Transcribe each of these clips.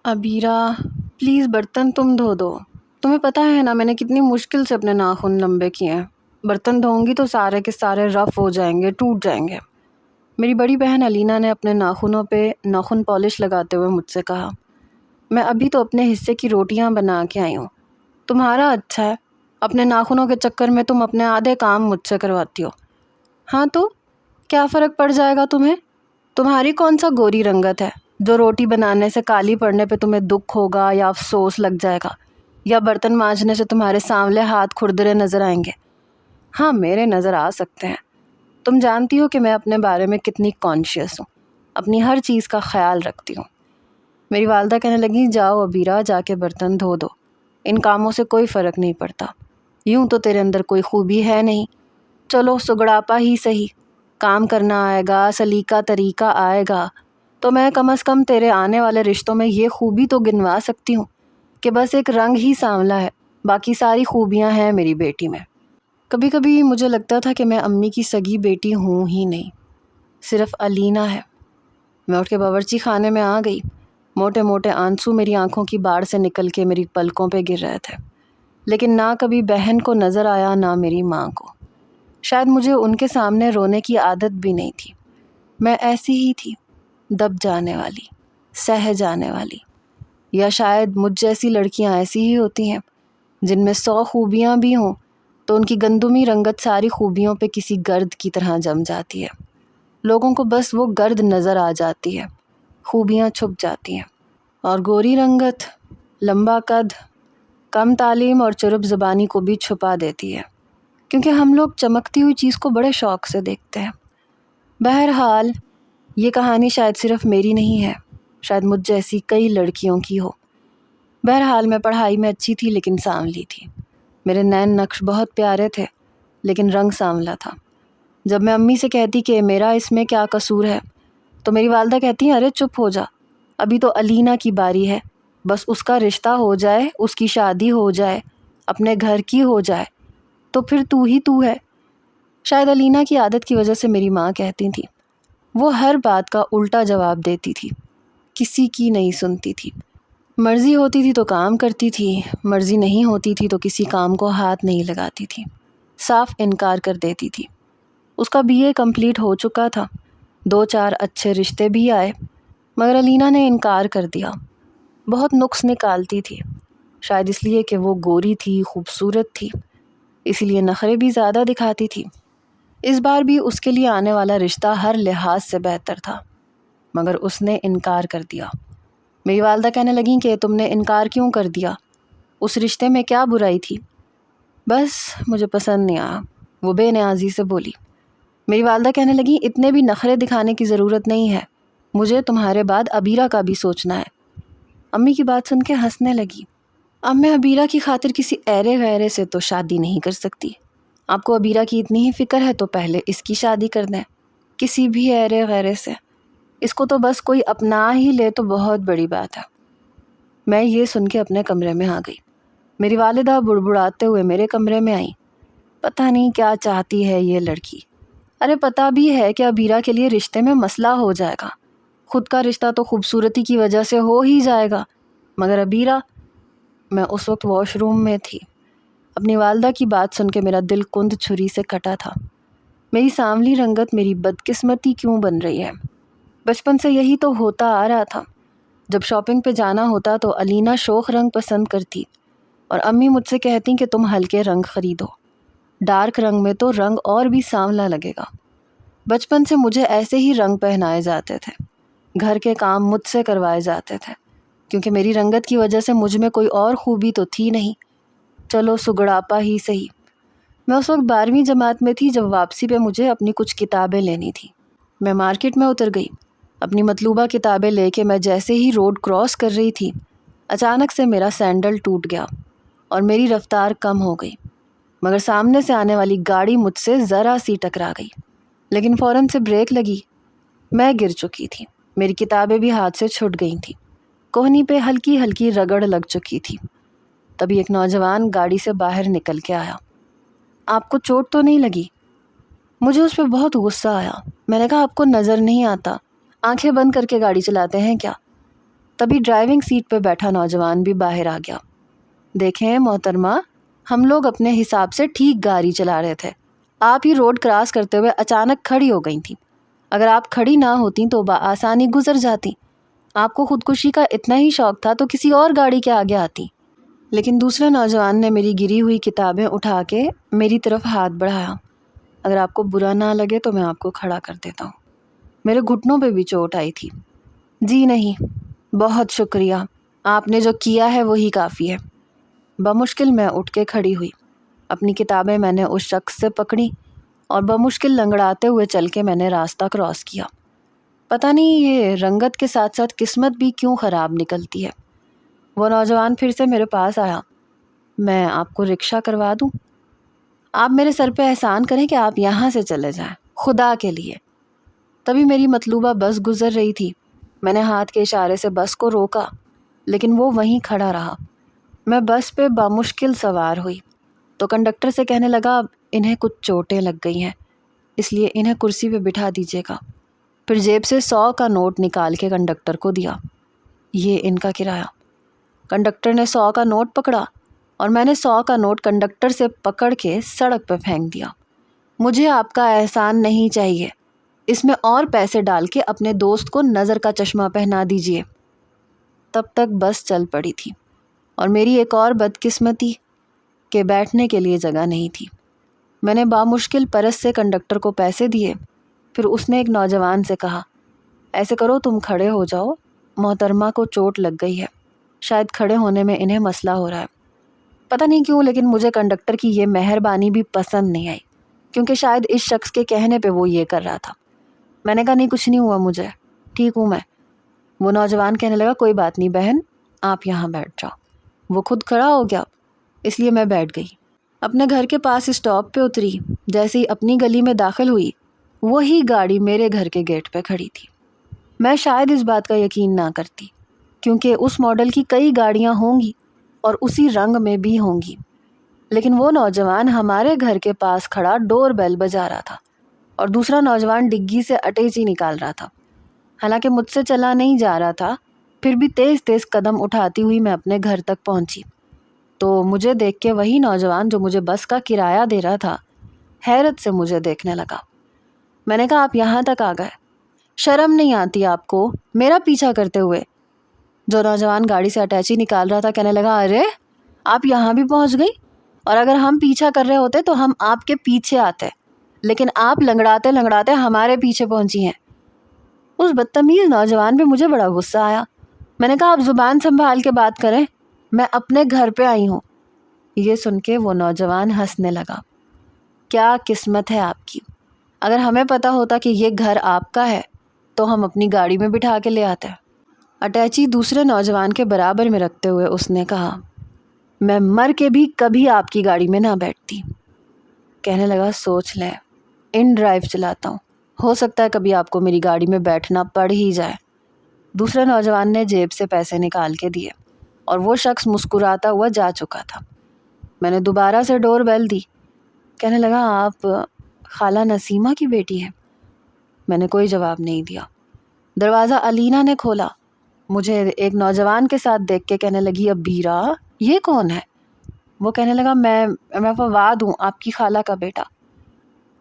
ابیرا please برتن تم دھو دو۔ تمہیں پتہ ہے نا میں نے کتنی مشکل سے اپنے ناخن لمبے کیے ہیں۔ برتن دھوؤں گی تو سارے کے سارے رف ہو جائیں گے، ٹوٹ جائیں گے۔ میری بڑی بہن علینا نے اپنے ناخنوں پہ ناخن پالش لگاتے ہوئے مجھ سے کہا، میں ابھی تو اپنے حصے کی روٹیاں بنا کے آئی ہوں، تمہارا اچھا ہے، اپنے ناخنوں کے چکر میں تم اپنے آدھے کام مجھ سے کرواتی ہو۔ ہاں تو کیا فرق پڑ جائے گا تمہیں؟ تمہاری کون سا گوری رنگت ہے جو روٹی بنانے سے کالی پڑنے پہ تمہیں دکھ ہوگا یا افسوس لگ جائے گا، یا برتن مانجنے سے تمہارے سانولے ہاتھ کھردرے نظر آئیں گے؟ ہاں میرے نظر آ سکتے ہیں۔ تم جانتی ہو کہ میں اپنے بارے میں کتنی کانشیس ہوں، اپنی ہر چیز کا خیال رکھتی ہوں۔ میری والدہ کہنے لگی، جاؤ ابیرا جا کے برتن دھو دو، ان کاموں سے کوئی فرق نہیں پڑتا، یوں تو تیرے اندر کوئی خوبی ہے نہیں، چلو سگڑاپا ہی صحیح، کام کرنا آئے گا، سلیقہ طریقہ آئے گا تو میں کم از کم تیرے آنے والے رشتوں میں یہ خوبی تو گنوا سکتی ہوں کہ بس ایک رنگ ہی سانولا ہے، باقی ساری خوبیاں ہیں میری بیٹی میں۔ کبھی کبھی مجھے لگتا تھا کہ میں امی کی سگی بیٹی ہوں ہی نہیں، صرف علینا ہے۔ میں اٹھ کے باورچی خانے میں آ گئی، موٹے موٹے آنسو میری آنکھوں کی باڑ سے نکل کے میری پلکوں پہ گر رہے تھے، لیکن نہ کبھی بہن کو نظر آیا نہ میری ماں کو۔ شاید مجھے ان کے سامنے رونے کی عادت بھی نہیں تھی، میں ایسی ہی تھی، دب جانے والی، سہ جانے والی، یا شاید مجھ جیسی لڑکیاں ایسی ہی ہوتی ہیں جن میں 100 خوبیاں بھی ہوں تو ان کی گندمی رنگت ساری خوبیوں پہ کسی گرد کی طرح جم جاتی ہے، لوگوں کو بس وہ گرد نظر آ جاتی ہے، خوبیاں چھپ جاتی ہیں، اور گوری رنگت، لمبا قد، کم تعلیم اور چرب زبانی کو بھی چھپا دیتی ہے، کیونکہ ہم لوگ چمکتی ہوئی چیز کو بڑے شوق سے دیکھتے ہیں۔ بہرحال یہ کہانی شاید صرف میری نہیں ہے، شاید مجھ جیسی کئی لڑکیوں کی ہو۔ بہرحال میں پڑھائی میں اچھی تھی لیکن سانولی تھی، میرے نین نقش بہت پیارے تھے لیکن رنگ سانولا تھا۔ جب میں امی سے کہتی کہ میرا اس میں کیا قصور ہے تو میری والدہ کہتی ہیں، ارے چپ ہو جا، ابھی تو علینا کی باری ہے، بس اس کا رشتہ ہو جائے، اس کی شادی ہو جائے، اپنے گھر کی ہو جائے تو پھر تو ہی تو ہے۔ شاید علینا کی عادت کی وجہ سے میری ماں کہتی تھی، وہ ہر بات کا الٹا جواب دیتی تھی، کسی کی نہیں سنتی تھی، مرضی ہوتی تھی تو کام کرتی تھی، مرضی نہیں ہوتی تھی تو کسی کام کو ہاتھ نہیں لگاتی تھی، صاف انکار کر دیتی تھی۔ اس کا BA کمپلیٹ ہو چکا تھا، 2-4 اچھے رشتے بھی آئے، مگر علینا نے انکار کر دیا۔ بہت نقص نکالتی تھی، شاید اس لیے کہ وہ گوری تھی، خوبصورت تھی، اسی لیے نخرے بھی زیادہ دکھاتی تھی۔ اس بار بھی اس کے لیے آنے والا رشتہ ہر لحاظ سے بہتر تھا، مگر اس نے انکار کر دیا۔ میری والدہ کہنے لگیں کہ تم نے انکار کیوں کر دیا؟ اس رشتے میں کیا برائی تھی؟ بس مجھے پسند نہیں آیا، وہ بے نیازی سے بولی۔ میری والدہ کہنے لگیں، اتنے بھی نخرے دکھانے کی ضرورت نہیں ہے، مجھے تمہارے بعد ابیرا کا بھی سوچنا ہے۔ امی کی بات سن کے ہنسنے لگی، اب میں ابیرا کی خاطر کسی ایرے غیرے سے تو شادی نہیں کر سکتی، آپ کو ابیرا کی اتنی ہی فکر ہے تو پہلے اس کی شادی کر دیں، کسی بھی ایرے غیرے سے، اس کو تو بس کوئی اپنا ہی لے تو بہت بڑی بات ہے۔ میں یہ سن کے اپنے کمرے میں آ گئی، میری والدہ بڑبڑاتے ہوئے میرے کمرے میں آئیں، پتہ نہیں کیا چاہتی ہے یہ لڑکی، ارے پتہ بھی ہے کہ ابیرا کے لیے رشتے میں مسئلہ ہو جائے گا، خود کا رشتہ تو خوبصورتی کی وجہ سے ہو ہی جائے گا، مگر ابیرا۔ میں اس وقت واش روم میں تھی، اپنی والدہ کی بات سن کے میرا دل کند چھری سے کٹا تھا۔ میری سانولی رنگت میری بدقسمتی کیوں بن رہی ہے؟ بچپن سے یہی تو ہوتا آ رہا تھا، جب شاپنگ پہ جانا ہوتا تو علینا شوخ رنگ پسند کرتی اور امی مجھ سے کہتی کہ تم ہلکے رنگ خریدو، ڈارک رنگ میں تو رنگ اور بھی سانولا لگے گا۔ بچپن سے مجھے ایسے ہی رنگ پہنائے جاتے تھے، گھر کے کام مجھ سے کروائے جاتے تھے، کیونکہ میری رنگت کی وجہ سے مجھ میں کوئی اور خوبی تو تھی نہیں، چلو سگڑاپا ہی صحیح۔ میں اس وقت 12ویں جماعت میں تھی جب واپسی پہ مجھے اپنی کچھ کتابیں لینی تھی۔ میں مارکیٹ میں اتر گئی، اپنی مطلوبہ کتابیں لے کے میں جیسے ہی روڈ کراس کر رہی تھی، اچانک سے میرا سینڈل ٹوٹ گیا اور میری رفتار کم ہو گئی، مگر سامنے سے آنے والی گاڑی مجھ سے ذرا سی ٹکرا گئی، لیکن فوراً سے بریک لگی، میں گر چکی تھی، میری کتابیں بھی ہاتھ سے چھوٹ گئی تھیں، کوہنی پہ ہلکی ہلکی رگڑ لگ چکی تھی۔ تبھی ایک نوجوان گاڑی سے باہر نکل کے آیا، آپ کو چوٹ تو نہیں لگی؟ مجھے اس پہ بہت غصہ آیا، میں نے کہا آپ کو نظر نہیں آتا، آنکھیں بند کر کے گاڑی چلاتے ہیں کیا؟ تبھی ڈرائیونگ سیٹ پہ بیٹھا نوجوان بھی باہر آ گیا۔ دیکھیں محترمہ، ہم لوگ اپنے حساب سے ٹھیک گاڑی چلا رہے تھے، آپ ہی روڈ کراس کرتے ہوئے اچانک کھڑی ہو گئی تھیں۔ اگر آپ کھڑی نہ ہوتیں تو بآسانی گزر جاتی۔ آپ کو خودکشی کا اتنا ہی شوق تھا تو کسی اور گاڑی کے آگے آتی۔ لیکن دوسرے نوجوان نے میری گری ہوئی کتابیں اٹھا کے میری طرف ہاتھ بڑھایا۔ اگر آپ کو برا نہ لگے تو میں آپ کو کھڑا کر دیتا ہوں۔ میرے گھٹنوں پہ بھی چوٹ آئی تھی۔ جی نہیں، بہت شکریہ، آپ نے جو کیا ہے وہی کافی ہے۔ بمشکل میں اٹھ کے کھڑی ہوئی۔ اپنی کتابیں میں نے اس شخص سے پکڑی اور بمشکل لنگڑاتے ہوئے چل کے میں نے راستہ کراس کیا۔ پتہ نہیں یہ رنگت کے ساتھ ساتھ قسمت بھی کیوں خراب نکلتی ہے۔ وہ نوجوان پھر سے میرے پاس آیا۔ میں آپ کو رکشہ کروا دوں؟ آپ میرے سر پہ احسان کریں کہ آپ یہاں سے چلے جائیں، خدا کے لیے۔ تبھی میری مطلوبہ بس گزر رہی تھی۔ میں نے ہاتھ کے اشارے سے بس کو روکا، لیکن وہ وہیں کھڑا رہا۔ میں بس پہ بامشکل سوار ہوئی تو کنڈکٹر سے کہنے لگا، انہیں کچھ چوٹیں لگ گئی ہیں، اس لیے انہیں کرسی پہ بٹھا دیجیے گا۔ پھر جیب سے 100 کا نوٹ نکال کے کنڈکٹر کو دیا۔ یہ ان کا کرایہ۔ کنڈکٹر نے 100 کا نوٹ پکڑا اور میں نے 100 کا نوٹ کنڈکٹر سے پکڑ کے سڑک پہ پھینک دیا۔ مجھے آپ کا احسان نہیں چاہیے، اس میں اور پیسے ڈال کے اپنے دوست کو نظر کا چشمہ پہنا دیجیے۔ تب تک بس چل پڑی تھی اور میری ایک اور بدقسمتی کہ بیٹھنے کے لیے جگہ نہیں تھی۔ میں نے بامشکل پرس سے کنڈکٹر کو پیسے دیے۔ پھر اس نے ایک نوجوان سے کہا، ایسے کرو تم کھڑے ہو جاؤ، محترمہ کو چوٹ لگ گئی ہے، شاید کھڑے ہونے میں انہیں مسئلہ ہو رہا ہے۔ پتہ نہیں کیوں لیکن مجھے کنڈکٹر کی یہ مہربانی بھی پسند نہیں آئی، کیونکہ شاید اس شخص کے کہنے پہ وہ یہ کر رہا تھا۔ میں نے کہا، نہیں کچھ نہیں ہوا مجھے، ٹھیک ہوں میں۔ وہ نوجوان کہنے لگا، کوئی بات نہیں بہن، آپ یہاں بیٹھ جاؤ۔ وہ خود کھڑا ہو گیا، اس لیے میں بیٹھ گئی۔ اپنے گھر کے پاس اسٹاپ پہ اتری، جیسے ہی اپنی گلی میں داخل ہوئی وہی گاڑی میرے گھر کے گیٹ پہ کھڑی تھی۔ میں شاید اس بات کا یقین نہ کرتی، کیونکہ اس ماڈل کی کئی گاڑیاں ہوں گی اور اسی رنگ میں بھی ہوں گی، لیکن وہ نوجوان ہمارے گھر کے پاس کھڑا ڈور بیل بجا رہا تھا اور دوسرا نوجوان ڈگی سے اٹیچی نکال رہا تھا۔ حالانکہ مجھ سے چلا نہیں جا رہا تھا، پھر بھی تیز تیز قدم اٹھاتی ہوئی میں اپنے گھر تک پہنچی تو مجھے دیکھ کے وہی نوجوان جو مجھے بس کا کرایہ دے رہا تھا حیرت سے مجھے دیکھنے لگا۔ میں نے کہا، آپ یہاں تک آ گئے، شرم نہیں آتی آپ کو میرا پیچھا کرتے ہوئے؟ جو نوجوان گاڑی سے اٹیچی نکال رہا تھا کہنے لگا، ارے آپ یہاں بھی پہنچ گئی، اور اگر ہم پیچھا کر رہے ہوتے تو ہم آپ کے پیچھے آتے، لیکن آپ لنگڑاتے لنگڑاتے ہمارے پیچھے پہنچی ہیں۔ اس بدتمیز نوجوان پہ مجھے بڑا غصہ آیا۔ میں نے کہا، آپ زبان سنبھال کے بات کریں، میں اپنے گھر پہ آئی ہوں۔ یہ سن کے وہ نوجوان ہنسنے لگا۔ کیا قسمت ہے آپ کی، اگر ہمیں پتہ ہوتا کہ یہ گھر آپ کا ہے تو ہم اپنی گاڑی میں بٹھا کے لے آتے۔ اٹیچی دوسرے نوجوان کے برابر میں رکھتے ہوئے اس نے کہا، میں مر کے بھی کبھی آپ کی گاڑی میں نہ بیٹھتی۔ کہنے لگا، سوچ لیں، ان ڈرائیو چلاتا ہوں، ہو سکتا ہے کبھی آپ کو میری گاڑی میں بیٹھنا پڑ ہی جائے۔ دوسرے نوجوان نے جیب سے پیسے نکال کے دیے اور وہ شخص مسکراتا ہوا جا چکا تھا۔ میں نے دوبارہ سے ڈور بیل دی۔ کہنے لگا، آپ خالہ نسیمہ کی بیٹی ہیں؟ میں نے کوئی جواب نہیں دیا۔ دروازہ علینا نے کھولا۔ مجھے ایک نوجوان کے ساتھ دیکھ کے کہنے لگی، ابیرہ یہ کون ہے؟ وہ کہنے لگا، میں فواد ہوں، آپ کی خالہ کا بیٹا۔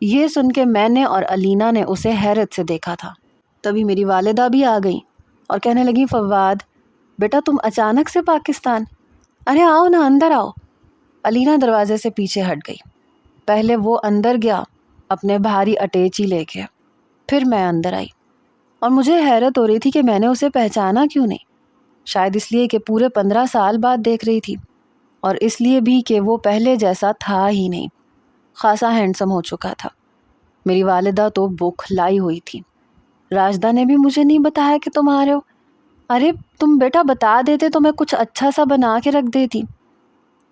یہ سن کے میں نے اور علینا نے اسے حیرت سے دیکھا تھا۔ تبھی میری والدہ بھی آ گئیں اور کہنے لگی، فواد بیٹا تم اچانک سے پاکستان؟ ارے آؤ نا، اندر آؤ۔ علینا دروازے سے پیچھے ہٹ گئی۔ پہلے وہ اندر گیا اپنے بھاری اٹیچی لے کے، پھر میں اندر آئی اور مجھے حیرت ہو رہی تھی کہ میں نے اسے پہچانا کیوں نہیں۔ شاید اس لیے کہ پورے 15 سال بعد دیکھ رہی تھی، اور اس لیے بھی کہ وہ پہلے جیسا تھا ہی نہیں، خاصا ہینڈسم ہو چکا تھا۔ میری والدہ تو بوکھلائی ہوئی تھی۔ راجدہ نے بھی مجھے نہیں بتایا کہ تم آ رہے ہو؟ ارے تم بیٹا بتا دیتے تو میں کچھ اچھا سا بنا کے رکھ دیتی۔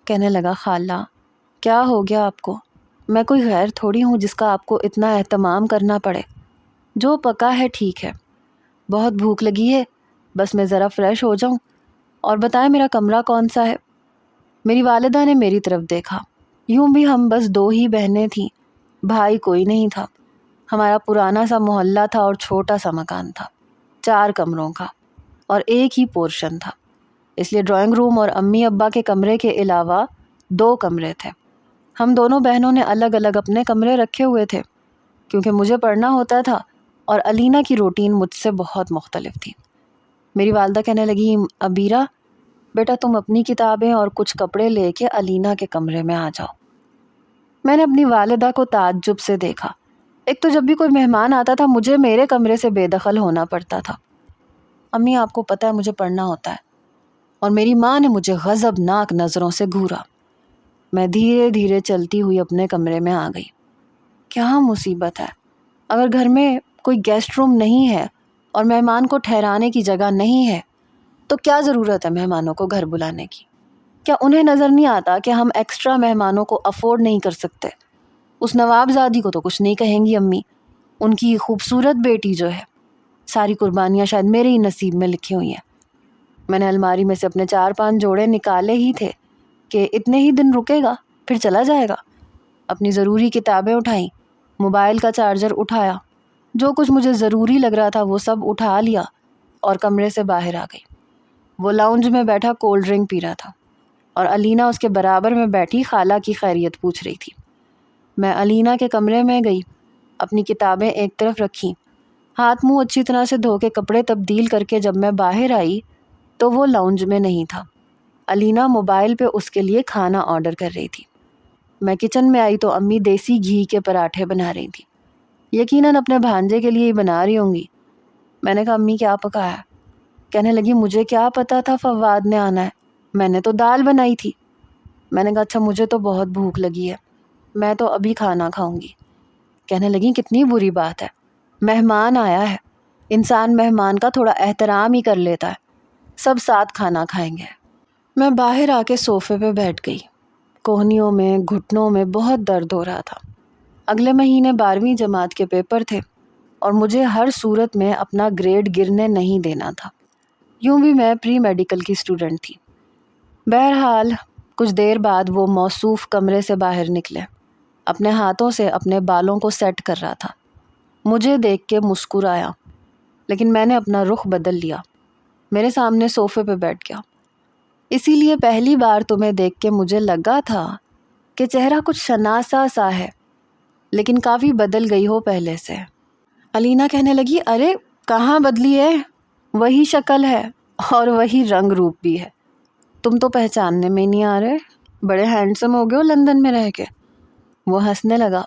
کہنے لگا، خالہ کیا ہو گیا آپ کو؟ میں کوئی غیر تھوڑی ہوں جس کا آپ کو اتنا اہتمام کرنا پڑے۔ جو پکا ہے ٹھیک ہے، بہت بھوک لگی ہے، بس میں ذرا فریش ہو جاؤں، اور بتائیں میرا کمرہ کون سا ہے؟ میری والدہ نے میری طرف دیکھا۔ یوں بھی ہم بس 2 ہی بہنیں تھیں، بھائی کوئی نہیں تھا۔ ہمارا پرانا سا محلہ تھا اور چھوٹا سا مکان تھا، 4 کمروں کا۔ اور ایک ہی پورشن تھا، اس لیے ڈرائنگ روم اور امی ابا کے کمرے کے علاوہ 2 کمرے تھے۔ ہم دونوں بہنوں نے الگ الگ اپنے کمرے رکھے ہوئے تھے کیونکہ مجھے پڑھنا ہوتا تھا اور علینا کی روٹین مجھ سے بہت مختلف تھی۔ میری والدہ کہنے لگی، عبیرہ بیٹا تم اپنی کتابیں اور کچھ کپڑے لے کے علینا کے کمرے میں آ جاؤ۔ میں نے اپنی والدہ کو تعجب سے دیکھا۔ ایک تو جب بھی کوئی مہمان آتا تھا مجھے میرے کمرے سے بے دخل ہونا پڑتا تھا۔ امی آپ کو پتہ ہے مجھے پڑھنا ہوتا ہے، اور میری ماں نے مجھے غضبناک نظروں سے گھورا۔ میں دھیرے دھیرے چلتی ہوئی اپنے کمرے میں آ گئی۔ کیا مصیبت ہے؟ اگر گھر میں کوئی گیسٹ روم نہیں ہے اور مہمان کو ٹھہرانے کی جگہ نہیں ہے تو کیا ضرورت ہے مہمانوں کو گھر بلانے کی؟ کیا انہیں نظر نہیں آتا کہ ہم ایکسٹرا مہمانوں کو افورڈ نہیں کر سکتے؟ اس نوابزادی کو تو کچھ نہیں کہیں گی امی، ان کی خوبصورت بیٹی جو ہے، ساری قربانیاں شاید میرے ہی نصیب میں لکھی ہوئی ہیں۔ میں نے الماری میں سے اپنے 4-5 جوڑے نکالے ہی تھے کہ اتنے ہی دن رکے گا پھر چلا جائے گا۔ اپنی ضروری کتابیں اٹھائیں، موبائل کا چارجر اٹھایا، جو کچھ مجھے ضروری لگ رہا تھا وہ سب اٹھا لیا اور کمرے سے باہر آ گئی۔ وہ لاؤنج میں بیٹھا کولڈ ڈرنک پی رہا تھا اور علینا اس کے برابر میں بیٹھی خالہ کی خیریت پوچھ رہی تھی۔ میں علینا کے کمرے میں گئی، اپنی کتابیں ایک طرف رکھی، ہاتھ منہ اچھی طرح سے دھو کے کپڑے تبدیل کر کے جب میں باہر آئی تو وہ لاؤنج میں نہیں تھا۔ علینا موبائل پہ اس کے لیے کھانا آرڈر کر رہی تھی۔ میں کچن میں آئی تو امی دیسی گھی کے پراٹھے بنا رہی تھی، یقیناً اپنے بھانجے کے لیے ہی بنا رہی ہوں گی۔ میں نے کہا امی کیا پکایا؟ کہنے لگی مجھے کیا پتا تھا فواد نے آنا ہے، میں نے تو دال بنائی تھی۔ میں نے کہا اچھا مجھے تو بہت بھوک لگی ہے، میں تو ابھی کھانا کھاؤں گی۔ کہنے لگی کتنی بری بات ہے، مہمان آیا ہے، انسان مہمان کا تھوڑا احترام ہی کر لیتا ہے، سب ساتھ کھانا کھائیں گے۔ میں باہر آ کے صوفے پہ بیٹھ گئی، کوہنیوں میں گھٹنوں میں بہت درد ہو رہا تھا۔ اگلے مہینے 12ویں جماعت کے پیپر تھے اور مجھے ہر صورت میں اپنا گریڈ گرنے نہیں دینا تھا۔ یوں بھی میں پری میڈیکل کی اسٹوڈنٹ تھی۔ بہرحال کچھ دیر بعد وہ موصوف کمرے سے باہر نکلے، اپنے ہاتھوں سے اپنے بالوں کو سیٹ کر رہا تھا۔ مجھے دیکھ کے مسکرایا، لیکن میں نے اپنا رخ بدل لیا، میرے سامنے صوفے پہ بیٹھ گیا۔ اسی لیے پہلی بار تمہیں دیکھ کے مجھے لگا تھا کہ چہرہ کچھ شناسا سا ہے، لیکن کافی بدل گئی ہو پہلے سے۔ علینا کہنے لگی ارے کہاں بدلی ہے، وہی شکل ہے اور وہی رنگ روپ بھی ہے، تم تو پہچاننے میں نہیں آ رہے، بڑے ہینڈسم ہو گئے ہو لندن میں رہ کے۔ وہ ہنسنے لگا،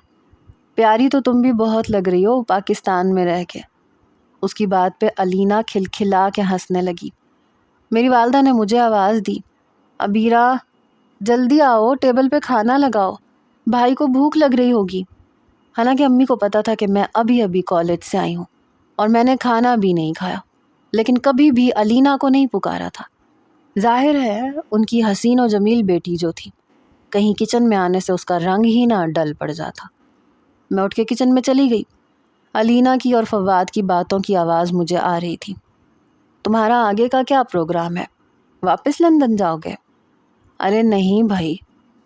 پیاری تو تم بھی بہت لگ رہی ہو پاکستان میں رہ کے۔ اس کی بات پہ علینا کھلکھلا کے ہنسنے لگی۔ میری والدہ نے مجھے آواز دی، عبیرہ جلدی آؤ، ٹیبل پہ کھانا لگاؤ، بھائی کو بھوک لگ رہی ہوگی۔ حالانکہ امی کو پتا تھا کہ میں ابھی کالج سے آئی ہوں اور میں نے کھانا بھی نہیں کھایا، لیکن کبھی بھی علینا کو نہیں پکارا تھا۔ ظاہر ہے ان کی حسین و جمیل بیٹی جو تھی، کہیں کچن میں آنے سے اس کا رنگ ہی نہ ڈل پڑ جاتا۔ میں اٹھ کے کچن میں چلی گئی۔ علینا کی اور فواد کی باتوں کی آواز مجھے آ رہی تھی۔ تمہارا آگے کا کیا پروگرام ہے؟ واپس لندن جاؤ گے؟ ارے نہیں بھائی،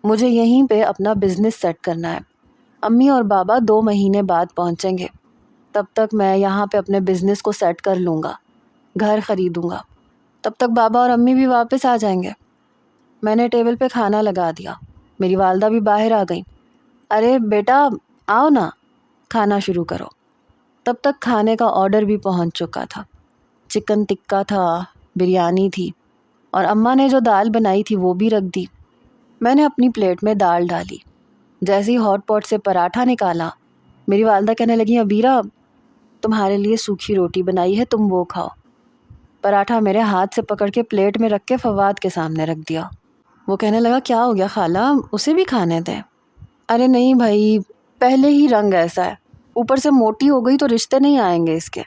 مجھے یہیں پہ اپنا بزنس سیٹ کرنا ہے۔ امی اور بابا 2 مہینے بعد پہنچیں گے، تب تک میں یہاں پہ اپنے بزنس کو سیٹ کر لوں گا، گھر خریدوں گا، تب تک بابا اور امی بھی واپس آ جائیں گے۔ میں نے ٹیبل پہ کھانا لگا دیا، میری والدہ بھی باہر آ گئی۔ ارے بیٹا آؤ نا، کھانا شروع کرو۔ تب تک کھانے کا آرڈر بھی پہنچ چکا تھا، چکن ٹکا تھا، بریانی تھی، اور اماں نے جو دال بنائی تھی وہ بھی رکھ دی۔ میں نے اپنی پلیٹ میں دال ڈالی، جیسے ہی ہاٹ پاٹ سے پراٹھا نکالا، میری والدہ کہنے لگی عبیرہ تمہارے لیے سوکھی روٹی بنائی ہے، تم وہ کھاؤ۔ پراٹھا میرے ہاتھ سے پکڑ کے پلیٹ میں رکھ کے فواد کے سامنے رکھ دیا۔ وہ کہنے لگا کیا ہو گیا خالہ، اسے بھی کھانے دیں۔ ارے نہیں بھائی، پہلے ہی رنگ ایسا ہے، اوپر سے موٹی ہو گئی تو رشتے نہیں آئیں گے اس کے۔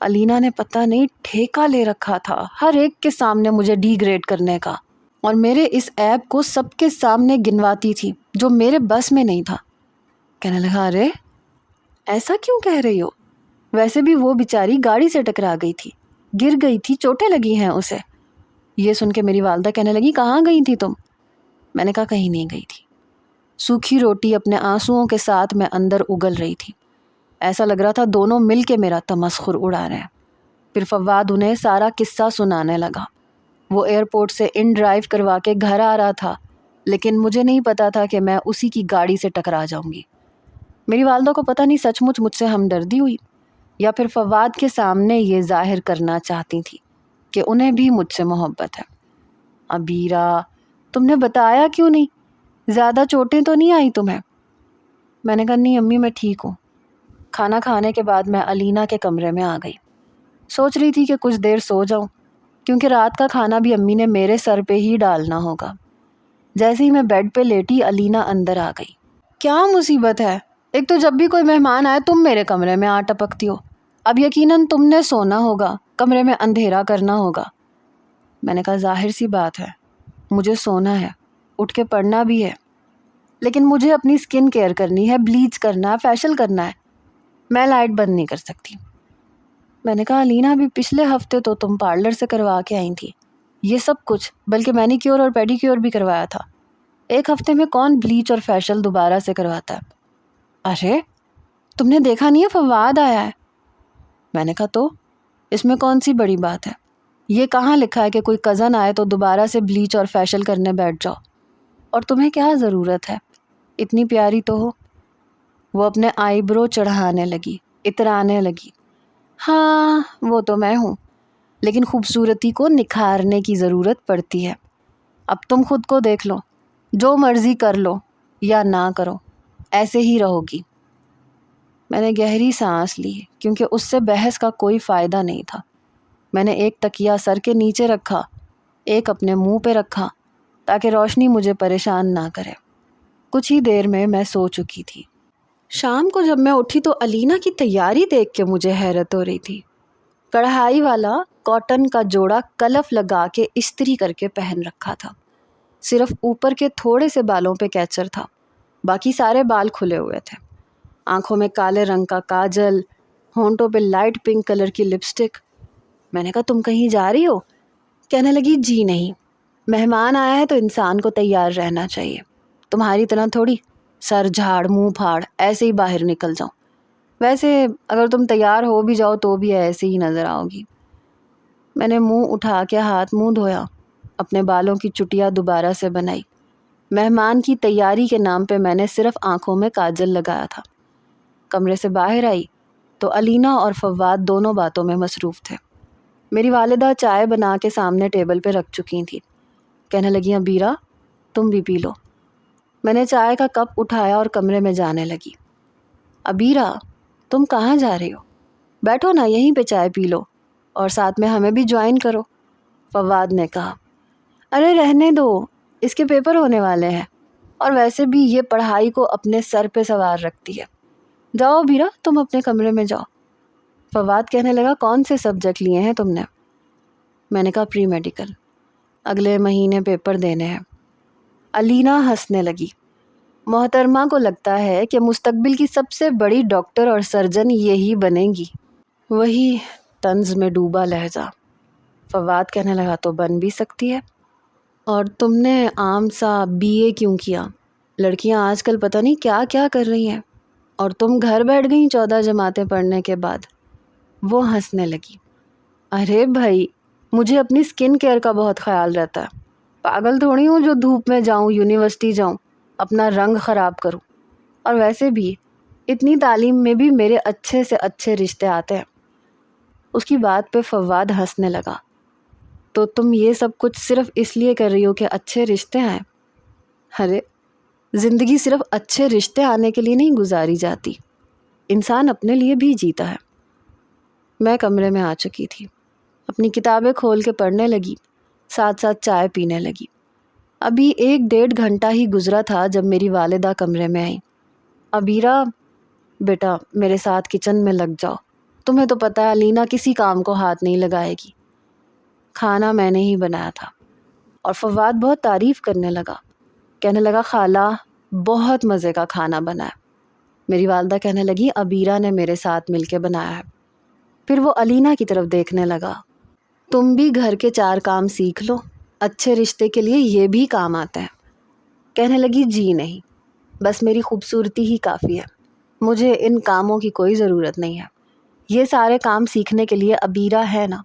علینا نے پتہ نہیں ٹھیکہ لے رکھا تھا ہر ایک کے سامنے مجھے ڈی گریڈ کرنے کا، اور میرے اس عیب کو سب کے سامنے گنواتی تھی جو میرے بس میں نہیں تھا۔ کہنے لگا ارے ایسا کیوں کہہ رہی ہو، ویسے بھی وہ بیچاری گاڑی سے ٹکرا گئی تھی، گر گئی تھی، چوٹیں لگی ہیں اسے۔ یہ سن کے میری والدہ کہنے لگی کہاں گئی تھی تم؟ میں نے کہا کہیں نہیں گئی تھی۔ سوکھی روٹی اپنے آنسوؤں کے ساتھ میں اندر اگل رہی تھی، ایسا لگ رہا تھا دونوں مل کے میرا تمسخر اڑا رہے ہیں۔ پھر فواد انہیں سارا قصہ سنانے لگا۔ وہ ایئرپورٹ سے ان ڈرائیو کروا کے گھر آ رہا تھا، لیکن مجھے نہیں پتا تھا کہ میں اسی کی گاڑی سے ٹکرا جاؤں گی۔ میری والدہ کو پتہ نہیں سچ مچ مجھ سے ہمدردی ہوئی یا پھر فواد کے سامنے یہ ظاہر کرنا چاہتی تھی کہ انہیں بھی مجھ سے محبت ہے۔ عبیرہ، تم نے بتایا کیوں نہیں؟ زیادہ چوٹیں تو نہیں آئی تمہیں؟ میں نے کہا نہیں امی، میں ٹھیک ہوں۔ کھانا کھانے کے بعد میں علینا کے کمرے میں آ گئی۔ سوچ رہی تھی کہ کچھ دیر سو جاؤں، کیونکہ رات کا کھانا بھی امی نے میرے سر پہ ہی ڈالنا ہوگا۔ جیسے ہی میں بیڈ پہ لیٹی علینا اندر آ گئی۔ کیا مصیبت ہے؟ ایک تو جب بھی کوئی مہمان آئے تم میرے کمرے میں آ ٹپکتی ہو۔ اب یقیناً تم نے سونا ہوگا، کمرے میں اندھیرا کرنا ہوگا۔ میں نے کہا ظاہر سی بات ہے، مجھے سونا ہے، اٹھ کے پڑھنا بھی ہے، لیکن مجھے اپنی سکن کیئر کرنی ہے، بلیچ کرنا ہے، فیشل کرنا ہے، میں لائٹ بند نہیں کر سکتی۔ میں نے کہا علینا ابھی پچھلے ہفتے تو تم پارلر سے کروا کے آئی تھی یہ سب کچھ، بلکہ مینیکیور اور پیڈیکیور بھی کروایا تھا۔ ایک ہفتے میں کون بلیچ اور فیشل دوبارہ سے کرواتا ہے؟ ارے تم نے دیکھا نہیں ہے فواد آیا ہے؟ میں نے کہا تو اس میں کون سی بڑی بات ہے؟ یہ کہاں لکھا ہے کہ کوئی کزن آئے تو دوبارہ سے بلیچ اور فیشل کرنے بیٹھ جاؤ؟ اور تمہیں کیا ضرورت ہے؟ اتنی پیاری تو ہو۔ وہ اپنے آئی برو چڑھانے لگی، اترانے لگی۔ ہاں وہ تو میں ہوں، لیکن خوبصورتی کو نکھارنے کی ضرورت پڑتی ہے۔ اب تم خود کو دیکھ لو، جو مرضی کر لو یا نہ کرو، ایسے ہی رہو گی۔ میں نے گہری سانس لی کیونکہ اس سے بحث کا کوئی فائدہ نہیں تھا۔ میں نے ایک تکیہ سر کے نیچے رکھا، ایک اپنے منہ پہ رکھا تاکہ روشنی مجھے پریشان نہ کرے۔ کچھ ہی دیر میں سو چکی تھی۔ شام کو جب میں اٹھی تو علینا کی تیاری دیکھ کے مجھے حیرت ہو رہی تھی۔ کڑھائی والا کاٹن کا جوڑا کلف لگا کے استری کر کے پہن رکھا تھا۔ صرف اوپر کے تھوڑے سے بالوں پہ کیچر تھا، باقی سارے بال کھلے ہوئے تھے۔ آنکھوں میں کالے رنگ کا کاجل، ہونٹوں پہ لائٹ پنک کلر کی لپسٹک۔ میں نے کہا تم کہیں جا رہی ہو؟ کہنے لگی جی نہیں، مہمان آیا ہے تو انسان کو تیار رہنا چاہیے، تمہاری طرح تھوڑی سر جھاڑ منہ پھاڑ ایسے ہی باہر نکل جاؤں۔ ویسے اگر تم تیار ہو بھی جاؤ تو بھی ایسے ہی نظر آؤ گی۔ میں نے منہ اٹھا کے ہاتھ منہ دھویا، اپنے بالوں کی چٹیا دوبارہ سے بنائی۔ مہمان کی تیاری کے نام پہ میں نے صرف آنکھوں میں کاجل لگایا تھا۔ کمرے سے باہر آئی تو علینا اور فواد دونوں باتوں میں مصروف تھے۔ میری والدہ چائے بنا کے سامنے ٹیبل پہ رکھ چکی تھیں۔ کہنے لگی عبیرہ تم بھی پی لو۔ میں نے چائے کا کپ اٹھایا اور کمرے میں جانے لگی۔ عبیرہ تم کہاں جا رہی ہو؟ بیٹھو نا یہیں پہ چائے پی لو اور ساتھ میں ہمیں بھی جوائن کرو، فواد نے کہا۔ ارے رہنے دو، اس کے پیپر ہونے والے ہیں، اور ویسے بھی یہ پڑھائی کو اپنے سر پہ سوار رکھتی ہے۔ جاؤ عبیرہ تم اپنے کمرے میں جاؤ۔ فواد کہنے لگا کون سے سبجیکٹ لیے ہیں تم نے؟ میں نے کہا پری میڈیکل، اگلے مہینے پیپر دینے ہیں۔ علینا ہنسنے لگی۔ محترمہ کو لگتا ہے کہ مستقبل کی سب سے بڑی ڈاکٹر اور سرجن یہی بنے گی۔ وہی طنز میں ڈوبا لہجہ۔ فواد کہنے لگا تو بن بھی سکتی ہے۔ اور تم نے عام سا BA کیوں کیا؟ لڑکیاں آج کل پتہ نہیں کیا کیا کر رہی ہیں، اور تم گھر بیٹھ گئیں 14 جماعتیں پڑھنے کے بعد۔ وہ ہنسنے لگی۔ ارے بھائی مجھے اپنی سکن کیئر کا بہت خیال رہتا ہے، پاگل تھوڑی ہوں جو دھوپ میں جاؤں، یونیورسٹی جاؤں، اپنا رنگ خراب کروں۔ اور ویسے بھی اتنی تعلیم میں بھی میرے اچھے سے اچھے رشتے آتے ہیں۔ اس کی بات پہ فواد ہنسنے لگا۔ تو تم یہ سب کچھ صرف اس لیے کر رہی ہو کہ اچھے رشتے آئیں؟ ارے زندگی صرف اچھے رشتے آنے کے لیے نہیں گزاری جاتی، انسان اپنے لیے بھی جیتا ہے۔ میں کمرے میں آ چکی تھی، اپنی کتابیں کھول کے پڑھنے لگی، ساتھ ساتھ چائے پینے لگی۔ ابھی 1-1.5 گھنٹہ ہی گزرا تھا جب میری والدہ کمرے میں آئیں۔ عبیرہ بیٹا میرے ساتھ کچن میں لگ جاؤ، تمہیں تو پتہ ہے علینا کسی کام کو ہاتھ نہیں لگائے گی۔ کھانا میں نے ہی بنایا تھا، اور فواد بہت تعریف کرنے لگا، کہنے لگا خالہ بہت مزے کا کھانا بنا ہے۔ میری والدہ کہنے لگی عبیرہ نے میرے ساتھ مل کے بنایا ہے۔ پھر وہ علینا کی طرف دیکھنے لگا، تم بھی گھر کے 4 کام سیکھ لو، اچھے رشتے کے لیے یہ بھی کام آتے ہیں۔ کہنے لگی جی نہیں، بس میری خوبصورتی ہی کافی ہے، مجھے ان کاموں کی کوئی ضرورت نہیں ہے۔ یہ سارے کام سیکھنے کے لیے ابیرہ ہے نا.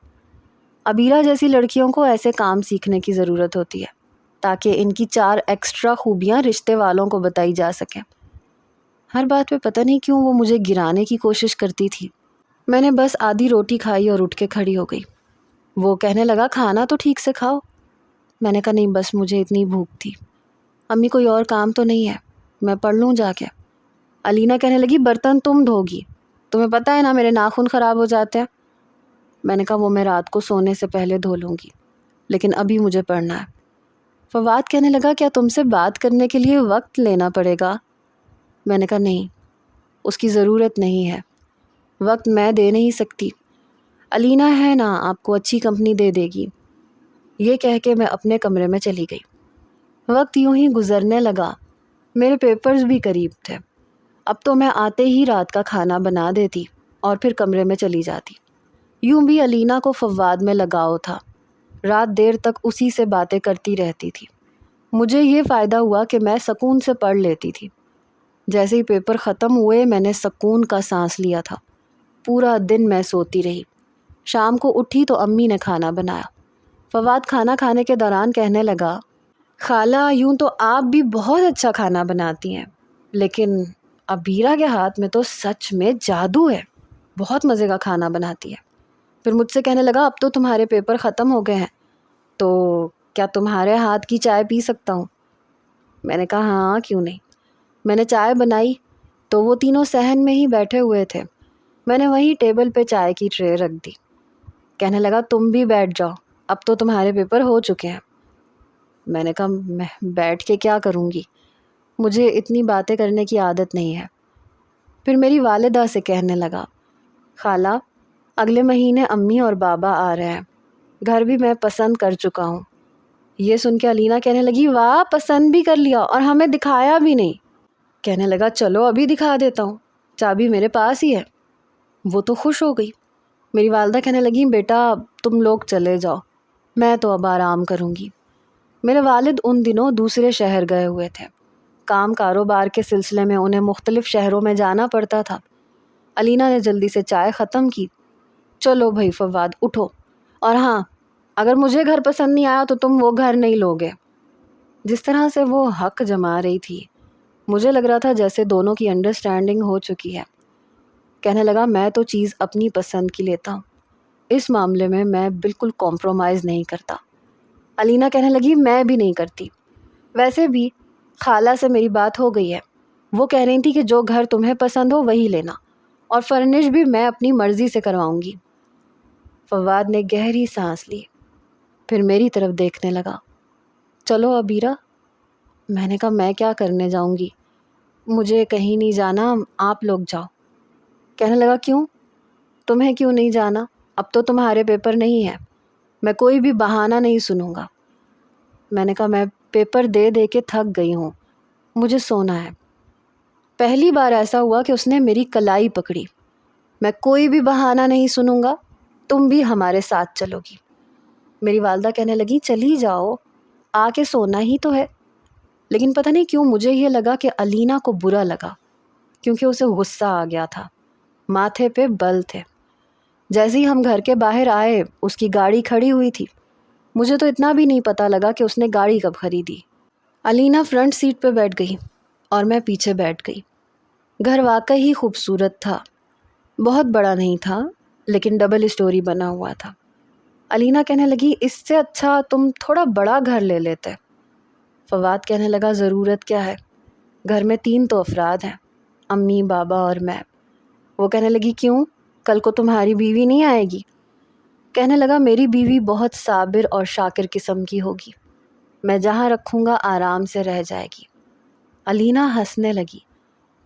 ابیرہ جیسی لڑکیوں کو ایسے کام سیکھنے کی ضرورت ہوتی ہے تاکہ ان کی 4 ایکسٹرا خوبیاں رشتے والوں کو بتائی جا سکیں. ہر بات پہ پتہ نہیں کیوں وہ مجھے گرانے کی کوشش کرتی تھی. میں نے بس آدھی روٹی کھائی اور اٹھ کے کھڑی ہو گئی. وہ کہنے لگا کھانا تو ٹھیک سے کھاؤ. میں نے کہا نہیں بس مجھے اتنی بھوک تھی. امی کوئی اور کام تو نہیں ہے؟ میں پڑھ لوں جا کے؟ علینا کہنے لگی برتن تم دھو گی، تمہیں پتہ ہے نا میرے ناخن خراب ہو جاتے ہیں. میں نے کہا وہ میں رات کو سونے سے پہلے دھو لوں گی، لیکن ابھی مجھے پڑھنا ہے. فواد کہنے لگا کیا تم سے بات کرنے کے لیے وقت لینا پڑے گا؟ میں نے کہا نہیں، اس کی ضرورت نہیں ہے، وقت میں دے نہیں سکتی. علینا ہے نا آپ کو اچھی کمپنی دے دے گی. یہ کہہ کے میں اپنے کمرے میں چلی گئی. وقت یوں ہی گزرنے لگا. میرے پیپرز بھی قریب تھے. اب تو میں آتے ہی رات کا کھانا بنا دیتی اور پھر کمرے میں چلی جاتی. یوں بھی علینا کو فواد میں لگاؤ تھا. رات دیر تک اسی سے باتیں کرتی رہتی تھی. مجھے یہ فائدہ ہوا کہ میں سکون سے پڑھ لیتی تھی. جیسے ہی پیپر ختم ہوئے میں نے سکون کا سانس لیا تھا. پورا دن میں سوتی رہی. شام کو اٹھی تو امی نے کھانا بنایا. فواد کھانا کھانے کے دوران کہنے لگا خالہ یوں تو آپ بھی بہت اچھا کھانا بناتی ہیں، لیکن ابیرہ کے ہاتھ میں تو سچ میں جادو ہے، بہت مزے کا کھانا بناتی ہے. پھر مجھ سے کہنے لگا اب تو تمہارے پیپر ختم ہو گئے ہیں تو کیا تمہارے ہاتھ کی چائے پی سکتا ہوں؟ میں نے کہا ہاں کیوں نہیں. میں نے چائے بنائی تو وہ تینوں صحن میں ہی بیٹھے ہوئے تھے. میں نے وہیں ٹیبل پہ چائے کی ٹرے رکھ دی. کہنے لگا تم بھی بیٹھ جاؤ، اب تو تمہارے پیپر ہو چکے ہیں. میں نے کہا میں بیٹھ کے کیا کروں گی، مجھے اتنی باتیں کرنے کی عادت نہیں ہے. پھر میری والدہ سے کہنے لگا خالہ اگلے مہینے امی اور بابا آ رہے ہیں، گھر بھی میں پسند کر چکا ہوں. یہ سن کے علینا کہنے لگی واہ پسند بھی کر لیا اور ہمیں دکھایا بھی نہیں. کہنے لگا چلو ابھی دکھا دیتا ہوں، چابی میرے پاس ہی ہے. وہ تو خوش ہو گئی. میری والدہ کہنے لگی بیٹا تم لوگ چلے جاؤ، میں تو اب آرام کروں گی. میرے والد ان دنوں دوسرے شہر گئے ہوئے تھے. کام کاروبار کے سلسلے میں انہیں مختلف شہروں میں جانا پڑتا تھا. علینا نے جلدی سے چائے ختم کی. چلو بھائی فواد اٹھو، اور ہاں اگر مجھے گھر پسند نہیں آیا تو تم وہ گھر نہیں لوگے. جس طرح سے وہ حق جما رہی تھی مجھے لگ رہا تھا جیسے دونوں کی انڈرسٹینڈنگ ہو چکی ہے. کہنے لگا میں تو چیز اپنی پسند کی لیتا ہوں، اس معاملے میں میں بالکل کمپرومائز نہیں کرتا. علینا کہنے لگی میں بھی نہیں کرتی. ویسے بھی خالہ سے میری بات ہو گئی ہے، وہ کہہ رہی تھی کہ جو گھر تمہیں پسند ہو وہی لینا، اور فرنش بھی میں اپنی مرضی سے کرواؤں گی. فواد نے گہری سانس لی، پھر میری طرف دیکھنے لگا. چلو ابیرہ. میں نے کہا میں کیا کرنے جاؤں گی، مجھے کہیں نہیں جانا، آپ لوگ جاؤ. کہنے لگا کیوں؟ تمہیں کیوں نہیں جانا؟ اب تو تمہارے پیپر نہیں ہیں، میں کوئی بھی بہانہ نہیں سنوں گا. میں نے کہا میں پیپر دے دے کے تھک گئی ہوں، مجھے سونا ہے. پہلی بار ایسا ہوا کہ اس نے میری کلائی پکڑی. میں کوئی بھی بہانہ نہیں سنوں گا، تم بھی ہمارے ساتھ چلو گی. میری والدہ کہنے لگی چلی جاؤ، آ کے سونا ہی تو ہے. لیکن پتہ نہیں کیوں مجھے یہ لگا کہ علینا کو برا لگا، کیونکہ اسے غصہ آ گیا تھا. ماتھے پہ بل تھے. جیسے ہی ہم گھر کے باہر آئے اس کی گاڑی کھڑی ہوئی تھی. مجھے تو اتنا بھی نہیں پتہ لگا کہ اس نے گاڑی کب خریدی. علینا فرنٹ سیٹ پہ بیٹھ گئی اور میں پیچھے بیٹھ گئی. گھر واقعی ہی خوبصورت تھا. بہت بڑا نہیں تھا لیکن ڈبل اسٹوری بنا ہوا تھا. علینا کہنے لگی اس سے اچھا تم تھوڑا بڑا گھر لے لیتے. فواد کہنے لگا ضرورت کیا ہے، گھر میں 3 تو افراد ہیں، امی بابا اور میں. وہ کہنے لگی کیوں، کل کو تمہاری بیوی نہیں آئے گی؟ کہنے لگا میری بیوی بہت صابر اور شاکر قسم کی ہوگی، میں جہاں رکھوں گا آرام سے رہ جائے گی. علینا ہنسنے لگی.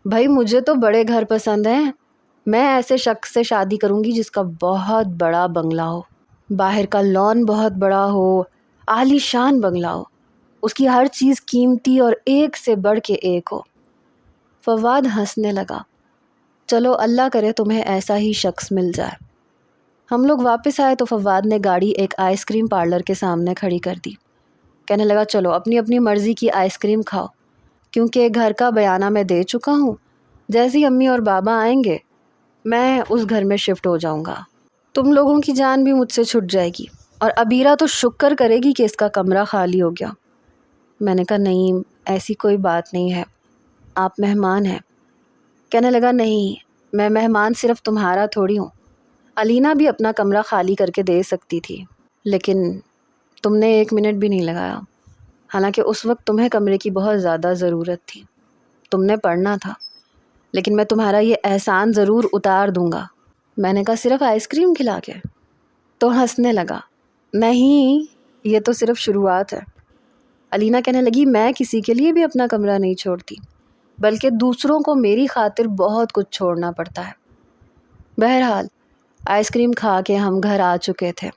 بھائی مجھے تو بڑے گھر پسند ہیں، میں ایسے شخص سے شادی کروں گی جس کا بہت بڑا بنگلہ ہو، باہر کا لان بہت بڑا ہو، عالی شان بنگلہ ہو، اس کی ہر چیز قیمتی اور ایک سے بڑھ کے ایک ہو. فواد ہنسنے لگا. چلو اللہ کرے تمہیں ایسا ہی شخص مل جائے. ہم لوگ واپس آئے تو فواد نے گاڑی ایک آئس کریم پارلر کے سامنے کھڑی کر دی. کہنے لگا چلو اپنی اپنی مرضی کی آئس کریم کھاؤ، کیونکہ گھر کا بیانہ میں دے چکا ہوں. جیسے ہی امی اور بابا آئیں گے میں اس گھر میں شفٹ ہو جاؤں گا، تم لوگوں کی جان بھی مجھ سے چھٹ جائے گی، اور عبیرہ تو شکر کرے گی کہ اس کا کمرہ خالی ہو گیا۔ میں نے کہا نہیں، ایسی کوئی بات نہیں ہے، آپ مہمان ہیں۔ کہنے لگا نہیں، میں مہمان صرف تمہارا تھوڑی ہوں، علینا بھی اپنا کمرہ خالی کر کے دے سکتی تھی، لیکن تم نے 1 منٹ بھی نہیں لگایا، حالانکہ اس وقت تمہیں کمرے کی بہت زیادہ ضرورت تھی، تم نے پڑھنا تھا، لیکن میں تمہارا یہ احسان ضرور اتار دوں گا۔ میں نے کہا صرف آئس کریم کھلا کے؟ تو ہنسنے لگا، نہیں یہ تو صرف شروعات ہے۔ علینا کہنے لگی میں کسی کے لیے بھی اپنا کمرہ نہیں چھوڑتی، بلکہ دوسروں کو میری خاطر بہت کچھ چھوڑنا پڑتا ہے۔ بہرحال آئس کریم کھا کے ہم گھر آ چکے تھے۔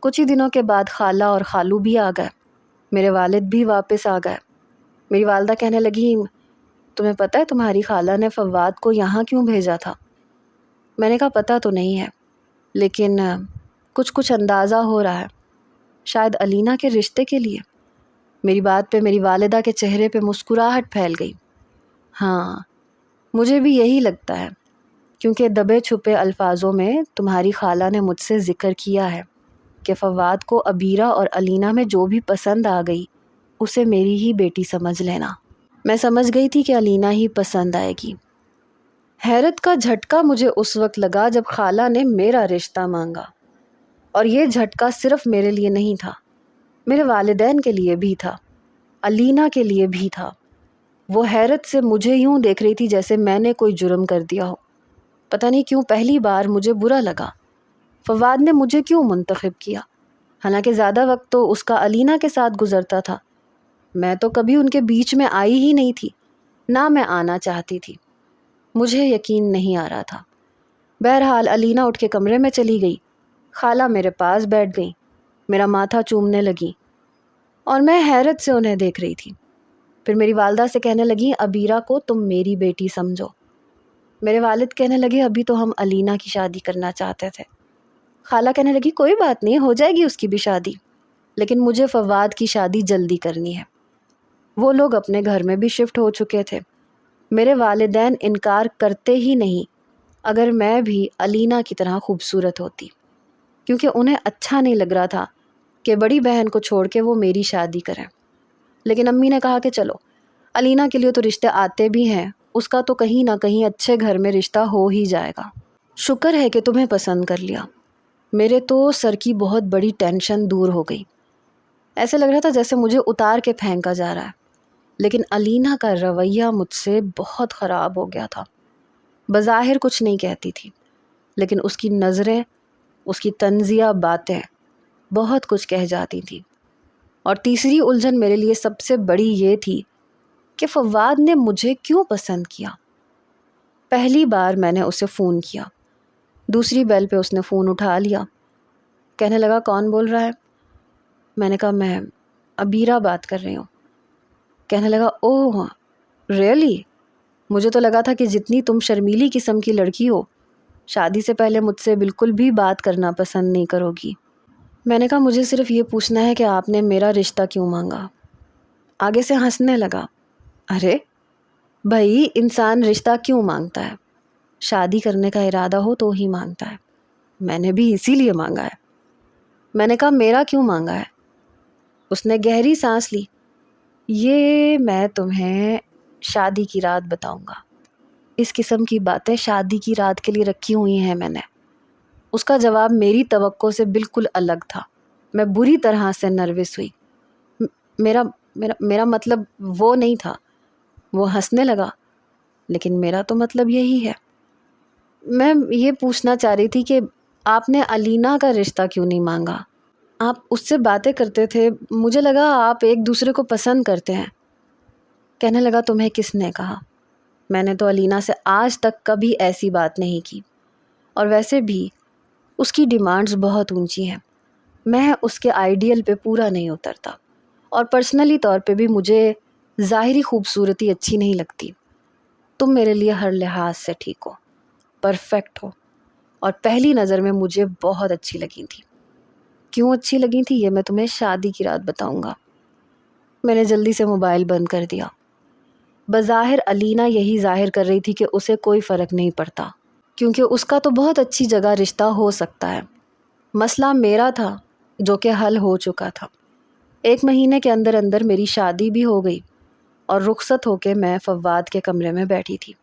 کچھ ہی دنوں کے بعد خالہ اور خالو بھی آ گئے، میرے والد بھی واپس آ گئے۔ میری والدہ کہنے لگی تمہیں پتہ ہے تمہاری خالہ نے فواد کو یہاں کیوں بھیجا تھا؟ میں نے کہا پتہ تو نہیں ہے، لیکن کچھ اندازہ ہو رہا ہے، شاید علینا کے رشتے کے لیے۔ میری بات پہ میری والدہ کے چہرے پہ مسکراہٹ پھیل گئی۔ ہاں مجھے بھی یہی لگتا ہے، کیونکہ دبے چھپے الفاظوں میں تمہاری خالہ نے مجھ سے ذکر کیا ہے کہ فواد کو عبیرہ اور علینا میں جو بھی پسند آ گئی اسے میری ہی بیٹی سمجھ لینا۔ میں سمجھ گئی تھی کہ علینا ہی پسند آئے گی۔ حیرت کا جھٹکا مجھے اس وقت لگا جب خالہ نے میرا رشتہ مانگا، اور یہ جھٹکا صرف میرے لیے نہیں تھا، میرے والدین کے لیے بھی تھا، علینا کے لیے بھی تھا۔ وہ حیرت سے مجھے یوں دیکھ رہی تھی جیسے میں نے کوئی جرم کر دیا ہو۔ پتہ نہیں کیوں پہلی بار مجھے برا لگا، فواد نے مجھے کیوں منتخب کیا، حالانکہ زیادہ وقت تو اس کا علینا کے ساتھ گزرتا تھا۔ میں تو کبھی ان کے بیچ میں آئی ہی نہیں تھی، نہ میں آنا چاہتی تھی۔ مجھے یقین نہیں آ رہا تھا۔ بہرحال علینا اٹھ کے کمرے میں چلی گئی، خالہ میرے پاس بیٹھ گئی، میرا ماتھا چومنے لگی، اور میں حیرت سے انہیں دیکھ رہی تھی۔ پھر میری والدہ سے کہنے لگی عبیرہ کو تم میری بیٹی سمجھو۔ میرے والد کہنے لگے ابھی تو ہم علینا کی شادی کرنا چاہتے تھے۔ خالہ کہنے لگی کوئی بات نہیں، ہو جائے گی اس کی بھی شادی، لیکن مجھے فواد کی شادی جلدی کرنی ہے۔ وہ لوگ اپنے گھر میں بھی شفٹ ہو چکے تھے۔ میرے والدین انکار کرتے ہی نہیں اگر میں بھی علینا کی طرح خوبصورت ہوتی، کیونکہ انہیں اچھا نہیں لگ رہا تھا کہ بڑی بہن کو چھوڑ کے وہ میری شادی کریں۔ لیکن امی نے کہا کہ چلو علینا کے لیے تو رشتے آتے بھی ہیں، اس کا تو کہیں نہ کہیں اچھے گھر میں رشتہ ہو ہی جائے گا۔ شکر ہے کہ تمہیں پسند کر لیا۔ میرے تو سر کی بہت بڑی ٹینشن دور ہو گئی، ایسے لگ رہا تھا جیسے مجھے اتار کے پھینکا جا رہا ہے۔ لیکن علینا کا رویہ مجھ سے بہت خراب ہو گیا تھا۔ بظاہر کچھ نہیں کہتی تھی، لیکن اس کی نظریں، اس کی طنزیہ باتیں بہت کچھ کہہ جاتی تھیں۔ اور تیسری الجھن میرے لیے سب سے بڑی یہ تھی کہ فواد نے مجھے کیوں پسند کیا۔ پہلی بار میں نے اسے فون کیا، دوسری بیل پہ اس نے فون اٹھا لیا، کہنے لگا کون بول رہا ہے؟ میں نے کہا میں عبیرہ بات کر رہی ہوں۔ کہنے لگا اوہ ریئلی؟ مجھے تو لگا تھا کہ جتنی تم شرمیلی قسم کی لڑکی ہو، شادی سے پہلے مجھ سے بالکل بھی بات کرنا پسند نہیں کرو گی۔ میں نے کہا مجھے صرف یہ پوچھنا ہے کہ آپ نے میرا رشتہ کیوں مانگا؟ آگے سے ہنسنے لگا، ارے بھائی انسان رشتہ کیوں مانگتا ہے؟ شادی کرنے کا ارادہ ہو تو ہی مانگتا ہے، میں نے بھی اسی لیے مانگا ہے۔ میں نے کہا میرا کیوں مانگا ہے؟ اس نے گہری سانس لی، یہ میں تمہیں شادی کی رات بتاؤں گا، اس قسم کی باتیں شادی کی رات کے لیے رکھی ہوئی ہیں میں نے۔ اس کا جواب میری توقع سے بالکل الگ تھا۔ میں بری طرح سے نروس ہوئی۔ میرا میرا میرا مطلب وہ نہیں تھا۔ وہ ہنسنے لگا، لیکن میرا تو مطلب یہی ہے۔ میں یہ پوچھنا چاہ رہی تھی کہ آپ نے علینا کا رشتہ کیوں نہیں مانگا؟ آپ اس سے باتیں کرتے تھے، مجھے لگا آپ ایک دوسرے کو پسند کرتے ہیں۔ کہنے لگا تمہیں کس نے کہا؟ میں نے تو علینا سے آج تک کبھی ایسی بات نہیں کی، اور ویسے بھی اس کی ڈیمانڈز بہت اونچی ہیں، میں اس کے آئیڈیل پہ پورا نہیں اترتا، اور پرسنلی طور پہ بھی مجھے ظاہری خوبصورتی اچھی نہیں لگتی۔ تم میرے لیے ہر لحاظ سے ٹھیک ہو، پرفیکٹ ہو، اور پہلی نظر میں مجھے بہت اچھی لگی تھی۔ کیوں اچھی لگی تھی یہ میں تمہیں شادی کی رات بتاؤں گا۔ میں نے جلدی سے موبائل بند کر دیا۔ بظاہر علینا یہی ظاہر کر رہی تھی کہ اسے کوئی فرق نہیں پڑتا، کیونکہ اس کا تو بہت اچھی جگہ رشتہ ہو سکتا ہے. مسئلہ میرا تھا جو کہ حل ہو چکا تھا. 1 مہینے کے اندر اندر میری شادی بھی ہو گئی اور رخصت ہو کے میں فواد کے کمرے میں بیٹھی تھی،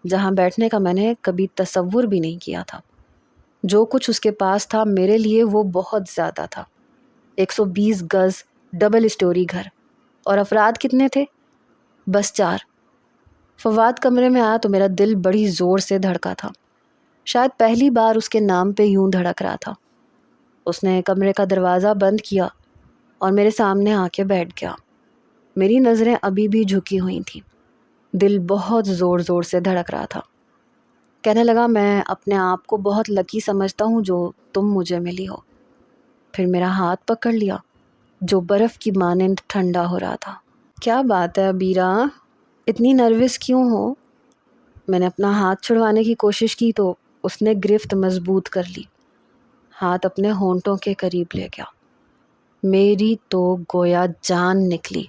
جہاں بیٹھنے کا میں نے کبھی تصور بھی نہیں کیا تھا. جو کچھ اس کے پاس تھا میرے لیے وہ بہت زیادہ تھا. 120 گز ڈبل اسٹوری گھر، اور افراد کتنے تھے؟ بس 4. فواد کمرے میں آیا تو میرا دل بڑی زور سے دھڑکا تھا. شاید پہلی بار اس کے نام پہ یوں دھڑک رہا تھا. اس نے کمرے کا دروازہ بند کیا اور میرے سامنے آ کے بیٹھ گیا. میری نظریں ابھی بھی جھکی ہوئی تھیں. دل بہت زور زور سے دھڑک رہا تھا. کہنے لگا میں اپنے آپ کو بہت لکی سمجھتا ہوں جو تم مجھے ملی ہو. پھر میرا ہاتھ پکڑ لیا جو برف کی مانند ٹھنڈا ہو رہا تھا. کیا بات ہے ابیرا، اتنی نروس کیوں ہو؟ میں نے اپنا ہاتھ چھڑوانے کی کوشش کی تو اس نے گرفت مضبوط کر لی. ہاتھ اپنے ہونٹوں کے قریب لے گیا. میری تو گویا جان نکلی.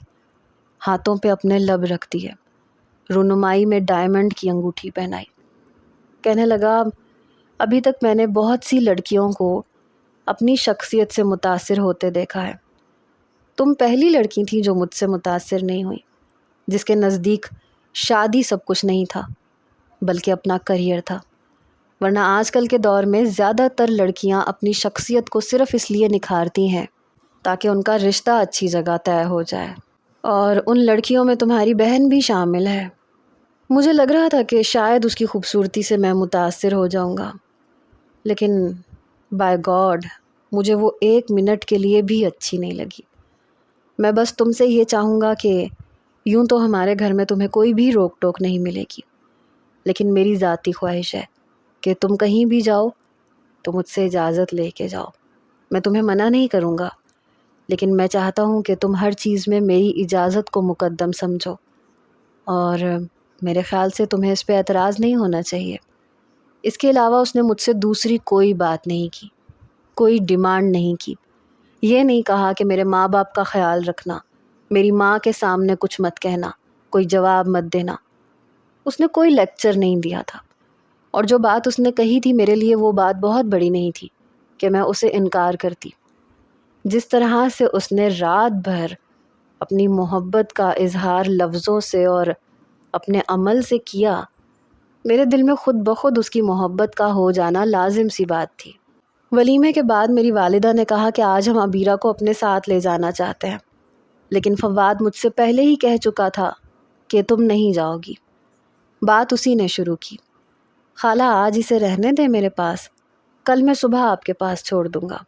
ہاتھوں پہ اپنے لب رکھ دیے، رونمائی میں ڈائمنڈ کی انگوٹھی پہنائی. کہنے لگا ابھی تک میں نے بہت سی لڑکیوں کو اپنی شخصیت سے متاثر ہوتے دیکھا ہے. تم پہلی لڑکی تھی جو مجھ سے متاثر نہیں ہوئی، جس کے نزدیک شادی سب کچھ نہیں تھا بلکہ اپنا کریئر تھا. ورنہ آج کل کے دور میں زیادہ تر لڑکیاں اپنی شخصیت کو صرف اس لیے نکھارتی ہیں تاکہ ان کا رشتہ اچھی جگہ طے ہو جائے. اور ان لڑکیوں میں تمہاری بہن بھی شامل ہے. مجھے لگ رہا تھا کہ شاید اس کی خوبصورتی سے میں متاثر ہو جاؤں گا، لیکن بائی گاڈ مجھے وہ 1 منٹ کے لیے بھی اچھی نہیں لگی. میں بس تم سے یہ چاہوں گا کہ یوں تو ہمارے گھر میں تمہیں کوئی بھی روک ٹوک نہیں ملے گی، لیکن میری ذاتی خواہش ہے کہ تم کہیں بھی جاؤ تو مجھ سے اجازت لے کے جاؤ. میں تمہیں منع نہیں کروں گا، لیکن میں چاہتا ہوں کہ تم ہر چیز میں میری اجازت کو مقدم سمجھو، اور میرے خیال سے تمہیں اس پہ اعتراض نہیں ہونا چاہیے. اس کے علاوہ اس نے مجھ سے دوسری کوئی بات نہیں کی، کوئی ڈیمانڈ نہیں کی. یہ نہیں کہا کہ میرے ماں باپ کا خیال رکھنا، میری ماں کے سامنے کچھ مت کہنا، کوئی جواب مت دینا. اس نے کوئی لیکچر نہیں دیا تھا، اور جو بات اس نے کہی تھی میرے لیے وہ بات بہت بڑی نہیں تھی کہ میں اسے انکار کرتی. جس طرح سے اس نے رات بھر اپنی محبت کا اظہار لفظوں سے اور اپنے عمل سے کیا، میرے دل میں خود بخود اس کی محبت کا ہو جانا لازم سی بات تھی. ولیمے کے بعد میری والدہ نے کہا کہ آج ہم ابیرا کو اپنے ساتھ لے جانا چاہتے ہیں، لیکن فواد مجھ سے پہلے ہی کہہ چکا تھا کہ تم نہیں جاؤ گی. بات اسی نے شروع کی. خالہ آج اسے رہنے دیں میرے پاس، کل میں صبح آپ کے پاس چھوڑ دوں گا.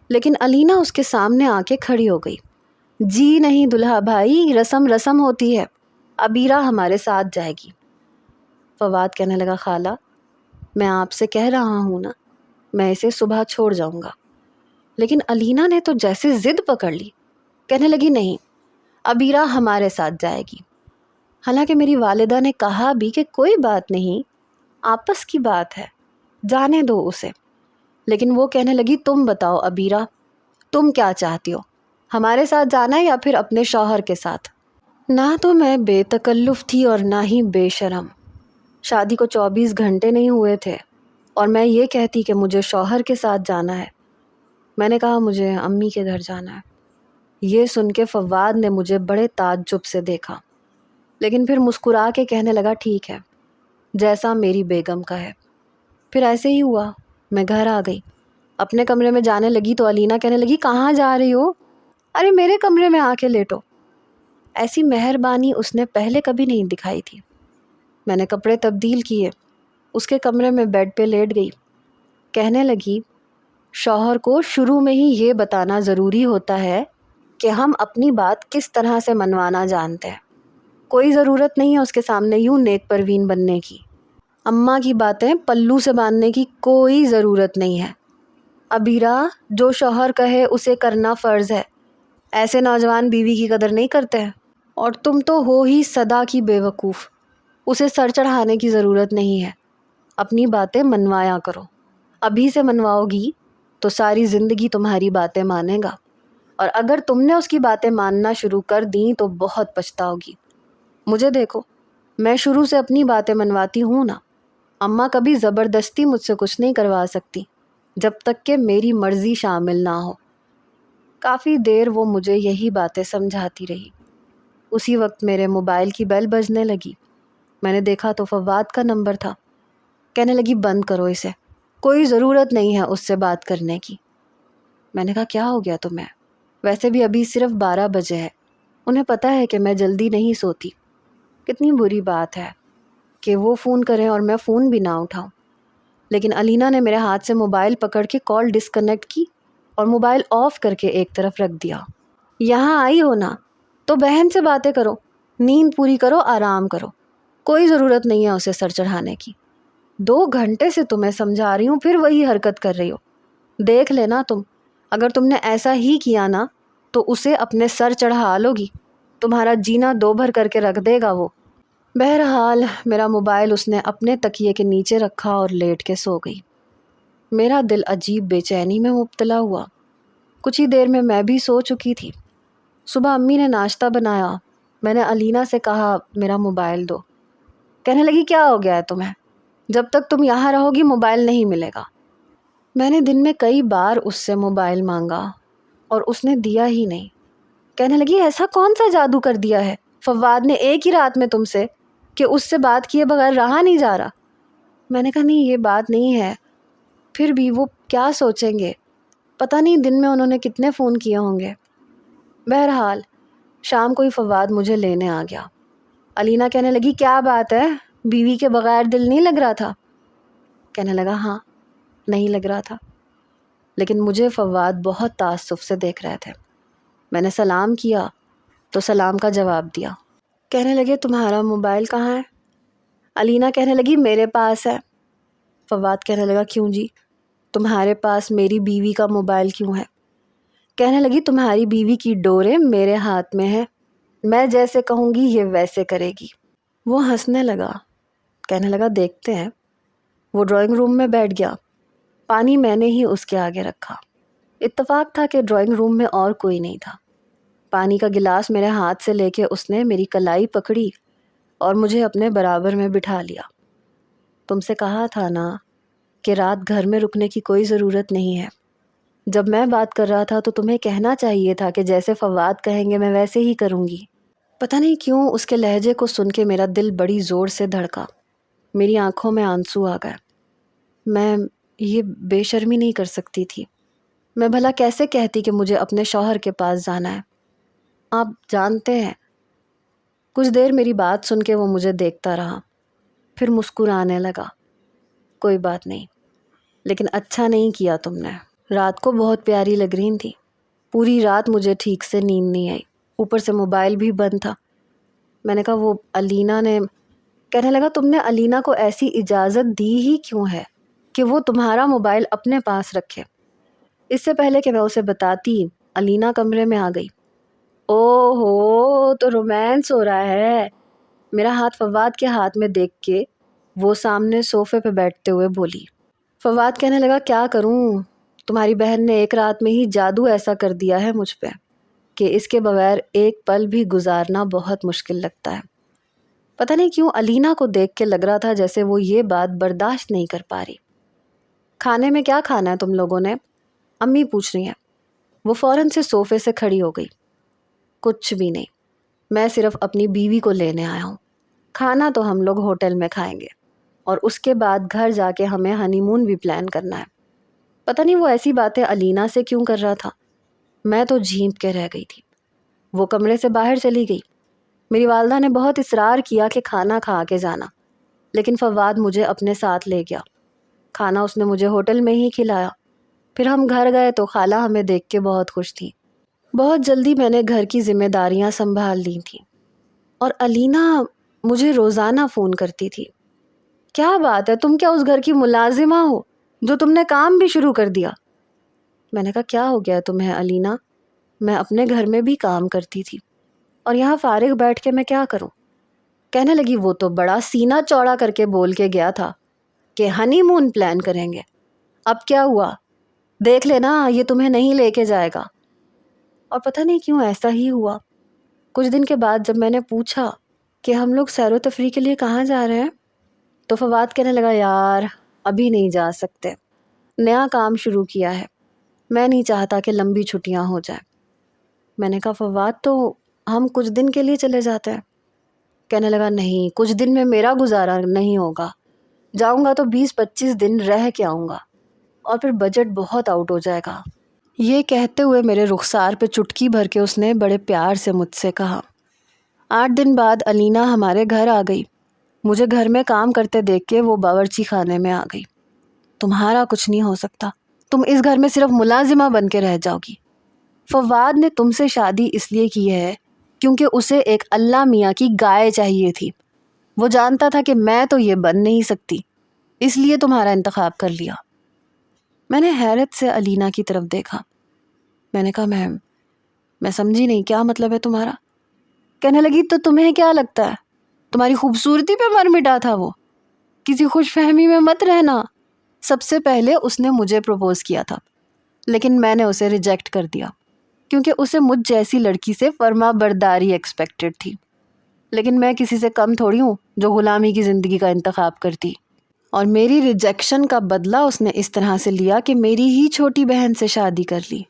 لیکن علینا اس کے سامنے آ کے کھڑی ہو گئی. جی نہیں دلہا بھائی، رسم رسم ہوتی ہے، ابیرا ہمارے ساتھ جائے گی. فواد کہنے لگا خالہ میں آپ سے کہہ رہا ہوں نا، میں اسے صبح چھوڑ جاؤں گا. لیکن علینا نے تو جیسے ضد پکڑ لی، کہنے لگی نہیں، ابیرا ہمارے ساتھ جائے گی. حالانکہ میری والدہ نے کہا بھی کہ کوئی بات نہیں، آپس کی بات ہے، جانے دو اسے. لیکن وہ کہنے لگی تم بتاؤ ابیرا، تم کیا چاہتی ہو، ہمارے ساتھ جانا ہے یا پھر اپنے شوہر کے ساتھ؟ نہ تو میں بے تکلف تھی اور نہ ہی بے شرم. شادی کو 24 گھنٹے نہیں ہوئے تھے اور میں یہ کہتی کہ مجھے شوہر کے ساتھ جانا ہے. میں نے کہا مجھے امی کے گھر جانا ہے. یہ سن کے فواد نے مجھے بڑے تعجب سے دیکھا، لیکن پھر مسکرا کے کہنے لگا ٹھیک ہے، جیسا میری بیگم کا ہے. پھر ایسے ہی ہوا، میں گھر آ گئی. اپنے کمرے میں جانے لگی تو علینا کہنے لگی کہاں جا رہی ہو؟ ارے میرے کمرے میں آ کے لیٹو. ایسی مہربانی اس نے پہلے کبھی نہیں دکھائی تھی. میں نے کپڑے تبدیل کیے، اس کے کمرے میں بیڈ پہ لیٹ گئی. کہنے لگی شوہر کو شروع میں ہی یہ بتانا ضروری ہوتا ہے کہ ہم اپنی بات کس طرح سے منوانا جانتے ہیں. کوئی ضرورت نہیں ہے اس کے سامنے یوں نیک پروین بننے کی. اماں کی باتیں پلو سے باندھنے کی کوئی ضرورت نہیں ہے. ابیرا جو شوہر کہے اسے کرنا فرض ہے. ایسے نوجوان بیوی کی قدر نہیں کرتے ہیں. اور تم تو ہو ہی صدا کی بے وقوف، اسے سر چڑھانے کی ضرورت نہیں ہے. اپنی باتیں منوایا کرو. ابھی سے منواؤ گی تو ساری زندگی تمہاری باتیں مانے گا، اور اگر تم نے اس کی باتیں ماننا شروع کر دیں تو بہت پچھتاؤ گی. مجھے دیکھو، میں شروع سے اپنی باتیں منواتی ہوں نا. اماں کبھی زبردستی مجھ سے کچھ نہیں کروا سکتی جب تک کہ میری مرضی شامل نہ ہو۔ کافی دیر وہ مجھے یہی باتیں سمجھاتی رہی۔ اسی وقت میرے موبائل کی بیل بجنے لگی۔ میں نے دیکھا تو فواد کا نمبر تھا۔ کہنے لگی بند کرو اسے، کوئی ضرورت نہیں ہے اس سے بات کرنے کی۔ میں نے کہا کیا ہو گیا تمہیں؟ ویسے بھی ابھی صرف 12 بجے ہے، انہیں پتہ ہے کہ میں جلدی نہیں سوتی۔ کتنی بری بات ہے کہ وہ فون کریں اور میں فون بھی نہ اٹھاؤں۔ لیکن علینا نے میرے ہاتھ سے موبائل پکڑ کے کال ڈسکنیکٹ کی اور موبائل آف کر کے ایک طرف رکھ دیا۔ یہاں آئی ہو نا تو بہن سے باتیں کرو، نیند پوری کرو، آرام کرو، کوئی ضرورت نہیں ہے اسے سر چڑھانے کی۔ 2 گھنٹے سے تمہیں سمجھا رہی ہوں، پھر وہی حرکت کر رہی ہو۔ دیکھ لینا تم، اگر تم نے ایسا ہی کیا نا تو اسے اپنے سر چڑھا لو گی، تمہارا جینا دو بھر کر کے رکھ دے گا وہ۔ بہرحال میرا موبائل اس نے اپنے تکیے کے نیچے رکھا اور لیٹ کے سو گئی۔ میرا دل عجیب بے چینی میں مبتلا ہوا۔ کچھ ہی دیر میں بھی سو چکی تھی۔ صبح امی نے ناشتہ بنایا۔ میں نے علینا سے کہا میرا موبائل دو۔ کہنے لگی کیا ہو گیا ہے تمہیں؟ جب تک تم یہاں رہو گی موبائل نہیں ملے گا۔ میں نے دن میں کئی بار اس سے موبائل مانگا اور اس نے دیا ہی نہیں۔ کہنے لگی ایسا کون سا جادو کر دیا ہے فواد نے ایک ہی رات میں تم سے کہ اس سے بات کیے بغیر رہا نہیں جا رہا؟ میں نے کہا نہیں یہ بات نہیں ہے، پھر بھی وہ کیا سوچیں گے، پتہ نہیں دن میں انہوں نے کتنے فون کیے ہوں گے۔ بہرحال شام کو ہی فواد مجھے لینے آ گیا۔ علینا کہنے لگی کیا بات ہے، بیوی کے بغیر دل نہیں لگ رہا تھا؟ کہنے لگا ہاں نہیں لگ رہا تھا، لیکن مجھے فواد بہت تعصب سے دیکھ رہے تھے۔ میں نے سلام کیا تو سلام کا جواب دیا۔ کہنے لگے تمہارا موبائل کہاں ہے؟ علینا کہنے لگی میرے پاس ہے۔ فواد کہنے لگا کیوں جی، تمہارے پاس میری بیوی کا موبائل کیوں ہے؟ کہنے لگی تمہاری بیوی کی ڈوریں میرے ہاتھ میں ہیں، میں جیسے کہوں گی یہ ویسے کرے گی۔ وہ ہنسنے لگا، کہنے لگا دیکھتے ہیں۔ وہ ڈرائنگ روم میں بیٹھ گیا۔ پانی میں نے ہی اس کے آگے رکھا۔ اتفاق تھا کہ ڈرائنگ روم میں اور کوئی نہیں تھا۔ پانی کا گلاس میرے ہاتھ سے لے کے اس نے میری کلائی پکڑی اور مجھے اپنے برابر میں بٹھا لیا۔ تم سے کہا تھا نا کہ رات گھر میں رکنے کی کوئی ضرورت نہیں ہے۔ جب میں بات کر رہا تھا تو تمہیں کہنا چاہیے تھا کہ جیسے فواد کہیں گے میں ویسے ہی کروں گی۔ پتہ نہیں کیوں اس کے لہجے کو سن کے میرا دل بڑی زور سے دھڑکا، میری آنکھوں میں آنسو آ گئے۔ میں یہ بے شرمی نہیں کر سکتی تھی۔ میں بھلا کیسے کہتی کہ مجھے اپنے شوہر کے پاس جانا ہے؟ آپ جانتے ہیں۔ کچھ دیر میری بات سن کے وہ مجھے دیکھتا رہا، پھر مسکرانے لگا۔ کوئی بات نہیں، لیکن اچھا نہیں کیا تم نے۔ رات کو بہت پیاری لگ رہی تھی۔ پوری رات مجھے ٹھیک سے نیند نہیں آئی، اوپر سے موبائل بھی بند تھا۔ میں نے کہا وہ علینا نے… کہنے لگا تم نے علینا کو ایسی اجازت دی ہی کیوں ہے کہ وہ تمہارا موبائل اپنے پاس رکھے؟ اس سے پہلے کہ میں اسے بتاتی علینا کمرے میں آ گئی۔ او ہو تو رومانس ہو رہا ہے۔ میرا ہاتھ فواد کے ہاتھ میں دیکھ کے وہ سامنے صوفے پہ بیٹھتے ہوئے بولی۔ فواد کہنے لگا کیا کروں، تمہاری بہن نے ایک رات میں ہی جادو ایسا کر دیا ہے مجھ پہ کہ اس کے بغیر ایک پل بھی گزارنا بہت مشکل لگتا ہے۔ پتہ نہیں کیوں علینا کو دیکھ کے لگ رہا تھا جیسے وہ یہ بات برداشت نہیں کر پا رہی۔ کھانے میں کیا کھانا ہے تم لوگوں نے؟ امی پوچھ رہی ہیں۔ وہ فوراً سے صوفے سے کھڑی ہو گئی۔ کچھ بھی نہیں، میں صرف اپنی بیوی کو لینے آیا ہوں۔ کھانا تو ہم لوگ ہوٹل میں کھائیں گے اور اس کے بعد گھر جا کے ہمیں ہنی مون بھی پلان کرنا ہے۔ پتہ نہیں وہ ایسی باتیں علینا سے کیوں کر رہا تھا۔ میں تو جھینپ کے رہ گئی تھی۔ وہ کمرے سے باہر چلی گئی۔ میری والدہ نے بہت اصرار کیا کہ کھانا کھا کے جانا، لیکن فواد مجھے اپنے ساتھ لے گیا۔ کھانا اس نے مجھے ہوٹل میں ہی کھلایا۔ پھر ہم گھر گئے تو خالہ ہمیں دیکھ کے بہت خوش تھی۔ بہت جلدی میں نے گھر کی ذمہ داریاں سنبھال لی تھیں اور علینا مجھے روزانہ فون کرتی تھی۔ کیا بات ہے، تم کیا اس گھر کی ملازمہ ہو جو تم نے کام بھی شروع کر دیا؟ میں نے کہا کیا ہو گیا تمہیں علینا، میں اپنے گھر میں بھی کام کرتی تھی اور یہاں فارغ بیٹھ کے میں کیا کروں؟ کہنے لگی وہ تو بڑا سینہ چوڑا کر کے بول کے گیا تھا کہ ہنی مون پلان کریں گے، اب کیا ہوا؟ دیکھ لینا یہ تمہیں نہیں لے کے جائے گا۔ اور پتہ نہیں کیوں ایسا ہی ہوا۔ کچھ دن کے بعد جب میں نے پوچھا کہ ہم لوگ سیر و تفریح کے لیے کہاں جا رہے ہیں تو فواد کہنے لگا یار ابھی نہیں جا سکتے، نیا کام شروع کیا ہے، میں نہیں چاہتا کہ لمبی چھٹیاں ہو جائیں۔ میں نے کہا فواد تو ہم کچھ دن کے لیے چلے جاتے ہیں۔ کہنے لگا نہیں، کچھ دن میں میرا گزارا نہیں ہوگا، جاؤں گا تو 20-25 دن رہ کے آؤں گا اور پھر بجٹ بہت آؤٹ ہو جائے گا۔ یہ کہتے ہوئے میرے رخسار پہ چٹکی بھر کے اس نے بڑے پیار سے مجھ سے کہا۔ 8 دن بعد الینا ہمارے گھر آ گئی۔ مجھے گھر میں کام کرتے دیکھ کے وہ باورچی خانے میں آ گئی۔ تمہارا کچھ نہیں ہو سکتا، تم اس گھر میں صرف ملازمہ بن کے رہ جاؤ گی۔ فواد نے تم سے شادی اس لیے کی ہے کیونکہ اسے ایک اللہ میاں کی گائے چاہیے تھی۔ وہ جانتا تھا کہ میں تو یہ بن نہیں سکتی، اس لیے تمہارا انتخاب کر لیا۔ میں نے حیرت سے الینا کی طرف دیکھا۔ میں نے کہا میں سمجھی نہیں، کیا مطلب ہے تمہارا؟ کہنے لگی تو تمہیں کیا لگتا ہے تمہاری خوبصورتی پہ مر مٹا تھا وہ؟ کسی خوش فہمی میں مت رہنا۔ سب سے پہلے اس نے مجھے پروپوز کیا تھا، لیکن میں نے اسے ریجیکٹ کر دیا کیونکہ اسے مجھ جیسی لڑکی سے فرما برداری ایکسپیکٹڈ تھی۔ لیکن میں کسی سے کم تھوڑی ہوں جو غلامی کی زندگی کا انتخاب کرتی، اور میری ریجیکشن کا بدلہ اس نے اس طرح سے لیا کہ میری ہی چھوٹی بہن سے شادی کر لی،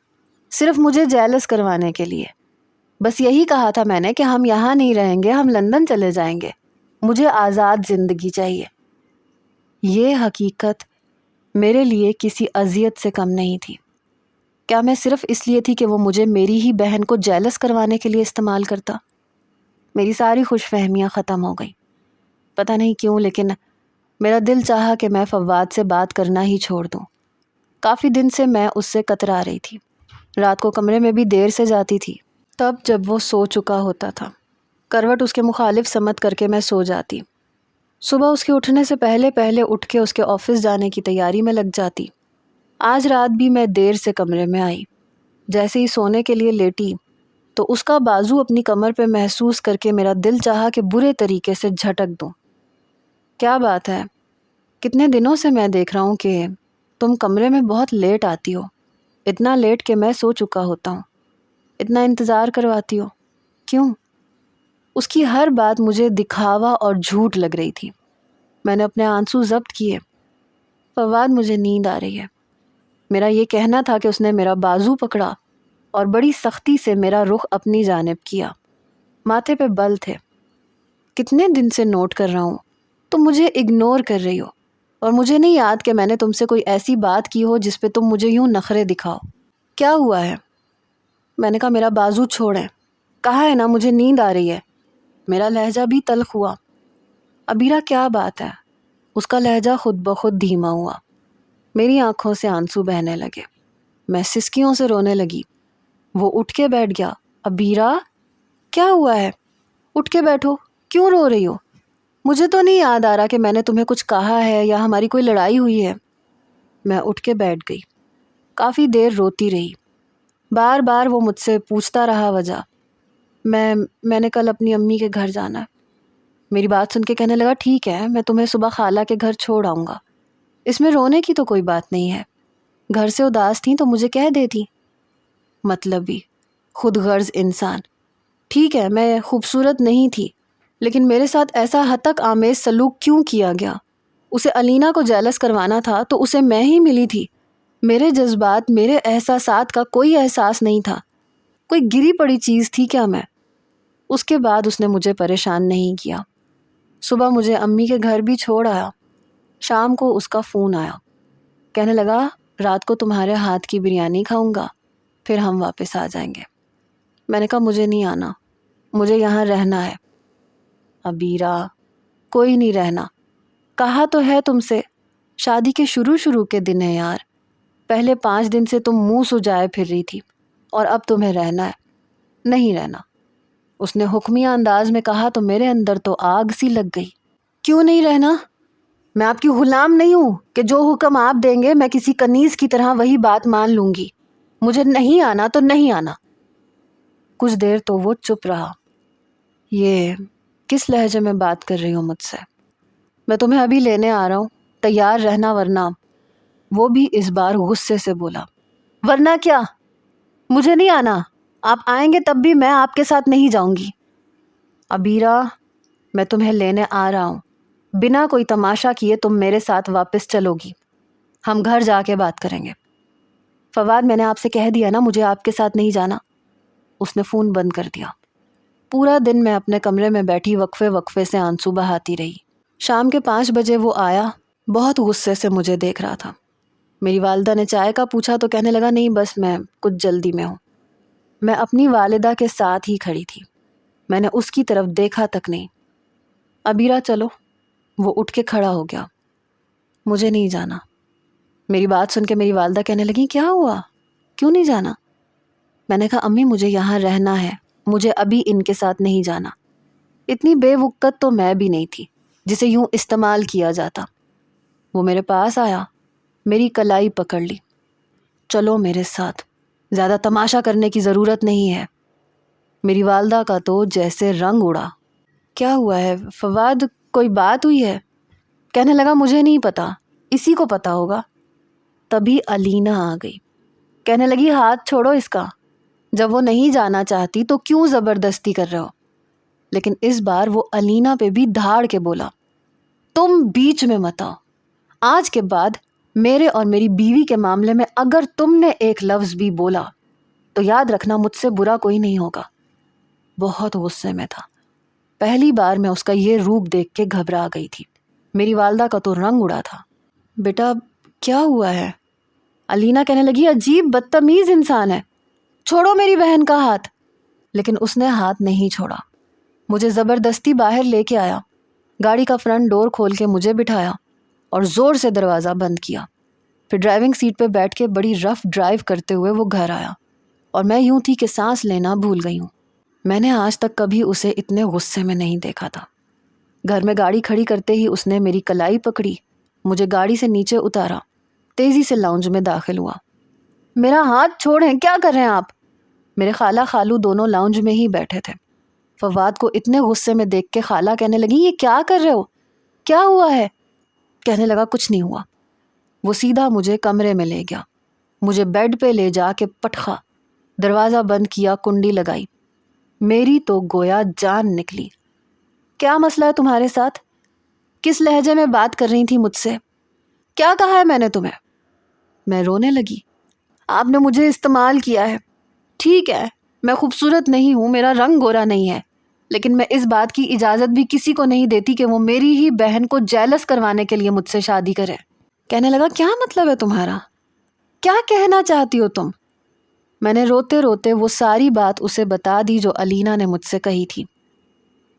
صرف مجھے جیلس کروانے کے لیے۔ بس یہی کہا تھا میں نے کہ ہم یہاں نہیں رہیں گے، ہم لندن چلے جائیں گے، مجھے آزاد زندگی چاہیے۔ یہ حقیقت میرے لیے کسی اذیت سے کم نہیں تھی۔ کیا میں صرف اس لیے تھی کہ وہ مجھے میری ہی بہن کو جیلس کروانے کے لیے استعمال کرتا؟ میری ساری خوش فہمیاں ختم ہو گئیں۔ پتہ نہیں کیوں، لیکن میرا دل چاہا کہ میں فواد سے بات کرنا ہی چھوڑ دوں۔ کافی دن سے میں اس سے کترا رہی تھی۔ رات کو کمرے میں بھی دیر سے جاتی تھی، تب جب وہ سو چکا ہوتا تھا۔ کروٹ اس کے مخالف سمت کر کے میں سو جاتی۔ صبح اس کے اٹھنے سے پہلے اٹھ کے اس کے آفس جانے کی تیاری میں لگ جاتی۔ آج رات بھی میں دیر سے کمرے میں آئی۔ جیسے ہی سونے کے لیے لیٹی تو اس کا بازو اپنی کمر پہ محسوس کر کے میرا دل چاہا کہ برے طریقے سے جھٹک دوں۔ کیا بات ہے، کتنے دنوں سے میں دیکھ رہا ہوں کہ تم کمرے میں بہت لیٹ آتی ہو، اتنا لیٹ کہ میں سو چکا ہوتا ہوں، اتنا انتظار کرواتی ہو، کیوں؟ اس کی ہر بات مجھے دکھاوا اور جھوٹ لگ رہی تھی۔ میں نے اپنے آنسو ضبط کیے۔ فواد مجھے نیند آ رہی ہے۔ میرا یہ کہنا تھا کہ اس نے میرا بازو پکڑا اور بڑی سختی سے میرا رخ اپنی جانب کیا۔ ماتھے پہ بل تھے۔ کتنے دن سے نوٹ کر رہا ہوں تم مجھے اگنور کر رہی ہو، اور مجھے نہیں یاد کہ میں نے تم سے کوئی ایسی بات کی ہو جس پہ تم مجھے یوں نخرے دکھاؤ۔ کیا ہوا ہے؟ میں نے کہا میرا بازو چھوڑیں، کہا ہے نا مجھے نیند آ رہی ہے۔ میرا لہجہ بھی تلخ ہوا۔ ابیرہ کیا بات ہے؟ اس کا لہجہ خود بخود دھیما ہوا۔ میری آنکھوں سے آنسو بہنے لگے۔ میں سسکیوں سے رونے لگی۔ وہ اٹھ کے بیٹھ گیا۔ ابیرہ کیا ہوا ہے؟ اٹھ کے بیٹھو، کیوں رو رہی ہو؟ مجھے تو نہیں یاد آ رہا کہ میں نے تمہیں کچھ کہا ہے یا ہماری کوئی لڑائی ہوئی ہے۔ میں اٹھ کے بیٹھ گئی۔ کافی دیر روتی رہی۔ بار بار وہ مجھ سے پوچھتا رہا وجہ۔ میں نے کل اپنی امی کے گھر جانا ہے۔ میری بات سن کے کہنے لگا ٹھیک ہے، میں تمہیں صبح خالہ کے گھر چھوڑ آؤں گا، اس میں رونے کی تو کوئی بات نہیں ہے۔ گھر سے اداس تھیں تو مجھے کہہ دیتی۔ مطلبی، خود غرض انسان۔ ٹھیک ہے میں خوبصورت نہیں تھی، لیکن میرے ساتھ ایسا ہتک آمیز سلوک کیوں کیا گیا؟ اسے الینا کو جیلس کروانا تھا تو اسے میں ہی ملی تھی۔ میرے جذبات، میرے احساسات کا کوئی احساس نہیں تھا۔ کوئی گری پڑی چیز تھی کیا میں؟ اس کے بعد اس نے مجھے پریشان نہیں کیا۔ صبح مجھے امی کے گھر بھی چھوڑ آیا۔ شام کو اس کا فون آیا۔ کہنے لگا رات کو تمہارے ہاتھ کی بریانی کھاؤں گا، پھر ہم واپس آ جائیں گے۔ میں نے کہا مجھے نہیں آنا، مجھے یہاں رہنا ہے۔ ابیرہ کوئی نہیں رہنا، کہا تو ہے تم سے، شادی کے شروع کے دن ہے یار۔ پہلے 5 دن سے تم منہ سجائے پھر رہی تھی، اور اب تمہیں رہنا ہے۔ نہیں رہنا، اس نے حکمیہ انداز میں کہا تو میرے اندر تو آگ سی لگ گئی۔ کیوں نہیں رہنا؟ میں آپ کی غلام نہیں ہوں کہ جو حکم آپ دیں گے میں کسی کنیز کی طرح وہی بات مان لوں گی۔ مجھے نہیں آنا تو نہیں آنا۔ کچھ دیر تو وہ چپ رہا۔ یہ کس لہجے میں بات کر رہی ہوں مجھ سے؟ میں تمہیں ابھی لینے آ رہا ہوں، تیار رہنا ورنہ۔ وہ بھی اس بار غصے سے بولا۔ ورنہ کیا؟ مجھے نہیں آنا، آپ آئیں گے تب بھی میں آپ کے ساتھ نہیں جاؤں گی۔ ابیرہ میں تمہیں لینے آ رہا ہوں، بنا کوئی تماشا کیے تم میرے ساتھ واپس چلو گی، ہم گھر جا کے بات کریں گے۔ فواد میں نے آپ سے کہہ دیا نا مجھے آپ کے ساتھ نہیں جانا۔ اس نے فون بند کر دیا۔ پورا دن میں اپنے کمرے میں بیٹھی وقفے وقفے سے آنسو بہاتی رہی۔ شام کے 5 بجے وہ آیا، بہت غصے سے مجھے دیکھ رہا تھا۔ میری والدہ نے چائے کا پوچھا تو کہنے لگا نہیں بس میں کچھ جلدی میں ہوں۔ میں اپنی والدہ کے ساتھ ہی کھڑی تھی، میں نے اس کی طرف دیکھا تک نہیں۔ ابیرہ چلو۔ وہ اٹھ کے کھڑا ہو گیا۔ مجھے نہیں جانا۔ میری بات سن کے میری والدہ کہنے لگی کیا ہوا، کیوں نہیں جانا؟ میں نے کہا امی مجھے یہاں رہنا ہے، مجھے ابھی ان کے ساتھ نہیں جانا۔ اتنی بے وقت تو میں بھی نہیں تھی جسے یوں استعمال کیا جاتا۔ وہ میرے پاس آیا، میری کلائی پکڑ لی۔ چلو میرے ساتھ، زیادہ تماشا کرنے کی ضرورت نہیں ہے۔ میری والدہ کا تو جیسے رنگ اڑا۔ کیا ہوا ہے فواد، کوئی بات ہوئی ہے؟ کہنے لگا مجھے نہیں پتا، اسی کو پتا ہوگا۔ تبھی علینا آ گئی، کہنے لگی ہاتھ چھوڑو اس کا، جب وہ نہیں جانا چاہتی تو کیوں زبردستی کر رہے ہو؟ لیکن اس بار وہ علینا پہ بھی دھاڑ کے بولا تم بیچ میں مت آؤ، آج کے بعد میرے اور میری بیوی کے معاملے میں اگر تم نے ایک لفظ بھی بولا تو یاد رکھنا مجھ سے برا کوئی نہیں ہوگا۔ بہت غصے میں تھا، پہلی بار میں اس کا یہ روپ دیکھ کے گھبرا گئی تھی۔ میری والدہ کا تو رنگ اڑا تھا۔ بیٹا کیا ہوا ہے؟ علینا کہنے لگی عجیب بدتمیز انسان ہے، چھوڑو میری بہن کا ہاتھ۔ لیکن اس نے ہاتھ نہیں چھوڑا، مجھے زبردستی باہر لے کے آیا، گاڑی کا فرنٹ ڈور کھول کے مجھے بٹھایا اور زور سے دروازہ بند کیا۔ پھر ڈرائیونگ سیٹ پہ بیٹھ کے بڑی رف ڈرائیو کرتے ہوئے وہ گھر آیا اور میں یوں تھی کہ سانس لینا بھول گئی ہوں۔ میں نے آج تک کبھی اسے اتنے غصے میں نہیں دیکھا تھا۔ گھر میں گاڑی کھڑی کرتے ہی اس نے میری کلائی پکڑی، مجھے گاڑی سے نیچے اتارا، تیزی سے لاؤنج میں داخل ہوا۔ میرا ہاتھ چھوڑیں، کیا کر رہے ہیں آپ؟ میرے خالہ خالو دونوں لاؤنج میں ہی بیٹھے تھے۔ فواد کو اتنے غصے میں دیکھ کے خالہ کہنے لگی یہ کیا کر رہے ہو، کیا ہوا ہے؟ کہنے لگا کچھ نہیں ہوا۔ وہ سیدھا مجھے کمرے میں لے گیا، مجھے بیڈ پہ لے جا کے پٹخا، دروازہ بند کیا، کنڈی لگائی۔ میری تو گویا جان نکلی۔ کیا مسئلہ ہے تمہارے ساتھ؟ کس لہجے میں بات کر رہی تھی مجھ سے؟ کیا کہا ہے میں نے تمہیں؟ میں رونے لگی۔ آپ نے مجھے استعمال کیا ہے، ٹھیک ہے میں خوبصورت نہیں ہوں، میرا رنگ گورا نہیں ہے، لیکن میں اس بات کی اجازت بھی کسی کو نہیں دیتی کہ وہ میری ہی بہن کو جیلس کروانے کے لیے مجھ سے شادی کرے۔ کہنے لگا کیا مطلب ہے تمہارا، کیا کہنا چاہتی ہو تم؟ میں نے روتے روتے وہ ساری بات اسے بتا دی جو علینا نے مجھ سے کہی تھی۔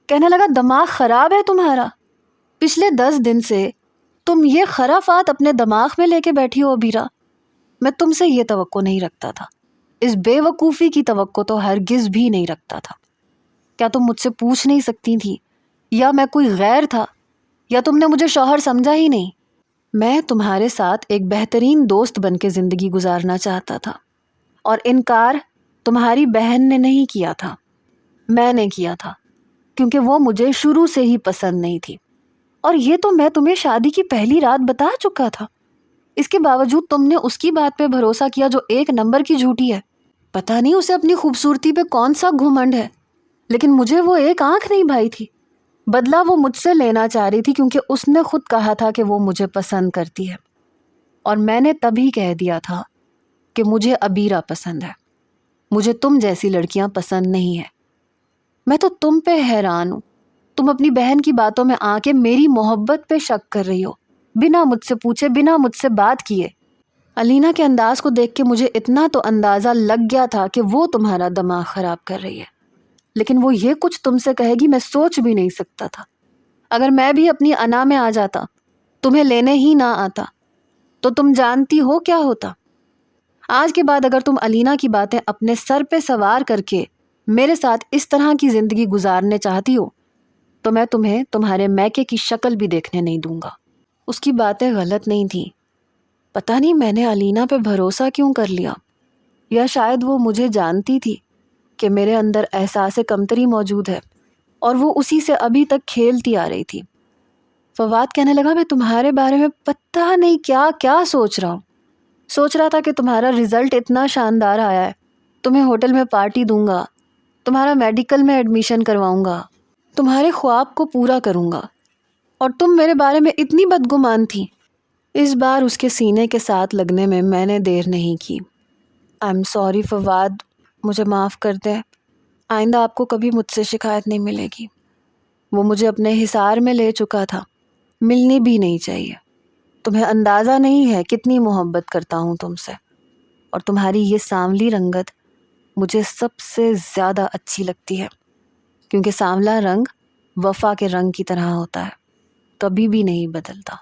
کہنے لگا دماغ خراب ہے تمہارا، پچھلے 10 دن سے تم یہ خرافات اپنے دماغ میں لے کے بیٹھی ہو ابیرہ۔ میں تم سے یہ توقع نہیں رکھتا تھا، اس بے وقوفی کی توقع تو ہرگز بھی نہیں رکھتا تھا۔ کیا تم مجھ سے پوچھ نہیں سکتی تھی، یا میں کوئی غیر تھا، یا تم نے مجھے شوہر سمجھا ہی نہیں؟ میں تمہارے ساتھ ایک بہترین دوست بن کے زندگی گزارنا چاہتا تھا، اور انکار تمہاری بہن نے نہیں کیا تھا، میں نے کیا تھا، کیونکہ وہ مجھے شروع سے ہی پسند نہیں تھی، اور یہ تو میں تمہیں شادی کی پہلی رات بتا چکا تھا۔ اس کے باوجود تم نے اس کی بات پہ بھروسہ کیا جو 1 نمبر کی جھوٹی ہے۔ پتہ نہیں اسے اپنی خوبصورتی پہ کون سا گھمنڈ ہے، لیکن مجھے وہ ایک آنکھ نہیں بھائی تھی۔ بدلہ وہ مجھ سے لینا چاہ رہی تھی کیونکہ اس نے خود کہا تھا کہ وہ مجھے پسند کرتی ہے، اور میں نے تبھی کہہ دیا تھا کہ مجھے ابیرہ پسند ہے، مجھے تم جیسی لڑکیاں پسند نہیں ہیں۔ میں تو تم پہ حیران ہوں، تم اپنی بہن کی باتوں میں آ کے میری محبت پہ شک کر رہی ہو، بنا مجھ سے پوچھے، بنا مجھ سے بات کیے۔ علینا کے انداز کو دیکھ کے مجھے اتنا تو اندازہ لگ گیا تھا کہ وہ تمہارا دماغ خراب کر رہی ہے، لیکن وہ یہ کچھ تم سے کہے گی میں سوچ بھی نہیں سکتا تھا۔ اگر میں بھی اپنی انا میں آ جاتا، تمہیں لینے ہی نہ آتا، تو تم جانتی ہو کیا ہوتا۔ آج کے بعد اگر تم علینا کی باتیں اپنے سر پہ سوار کر کے میرے ساتھ اس طرح کی زندگی گزارنے چاہتی ہو تو میں تمہیں تمہارے میکے کی شکل بھی دیکھنے نہیں دوں گا۔ اس کی باتیں غلط نہیں تھیں، پتہ نہیں میں نے علینا پہ بھروسہ کیوں کر لیا، یا شاید وہ مجھے جانتی تھی کہ میرے اندر احساس کمتری موجود ہے اور وہ اسی سے ابھی تک کھیلتی آ رہی تھی۔ فواد کہنے لگا میں تمہارے بارے میں پتہ نہیں کیا کیا سوچ رہا ہوں، سوچ رہا تھا کہ تمہارا رزلٹ اتنا شاندار آیا ہے، تمہیں ہوٹل میں پارٹی دوں گا، تمہارا میڈیکل میں ایڈمیشن کرواؤں گا، تمہارے خواب کو پورا کروں گا، اور تم میرے بارے میں اتنی بدگمان تھی۔ اس بار اس کے سینے کے ساتھ لگنے میں میں نے دیر نہیں کی۔ آئی ایم سوری فواد، مجھے معاف کر دے۔ آئندہ آپ کو کبھی مجھ سے شکایت نہیں ملے گی۔ وہ مجھے اپنے حصار میں لے چکا تھا، ملنی بھی نہیں چاہیے۔ تمہیں اندازہ نہیں ہے کتنی محبت کرتا ہوں تم سے، اور تمہاری یہ سانولی رنگت مجھے سب سے زیادہ اچھی لگتی ہے، کیونکہ سانولا رنگ وفا کے رنگ کی طرح ہوتا ہے، کبھی بھی نہیں بدلتا۔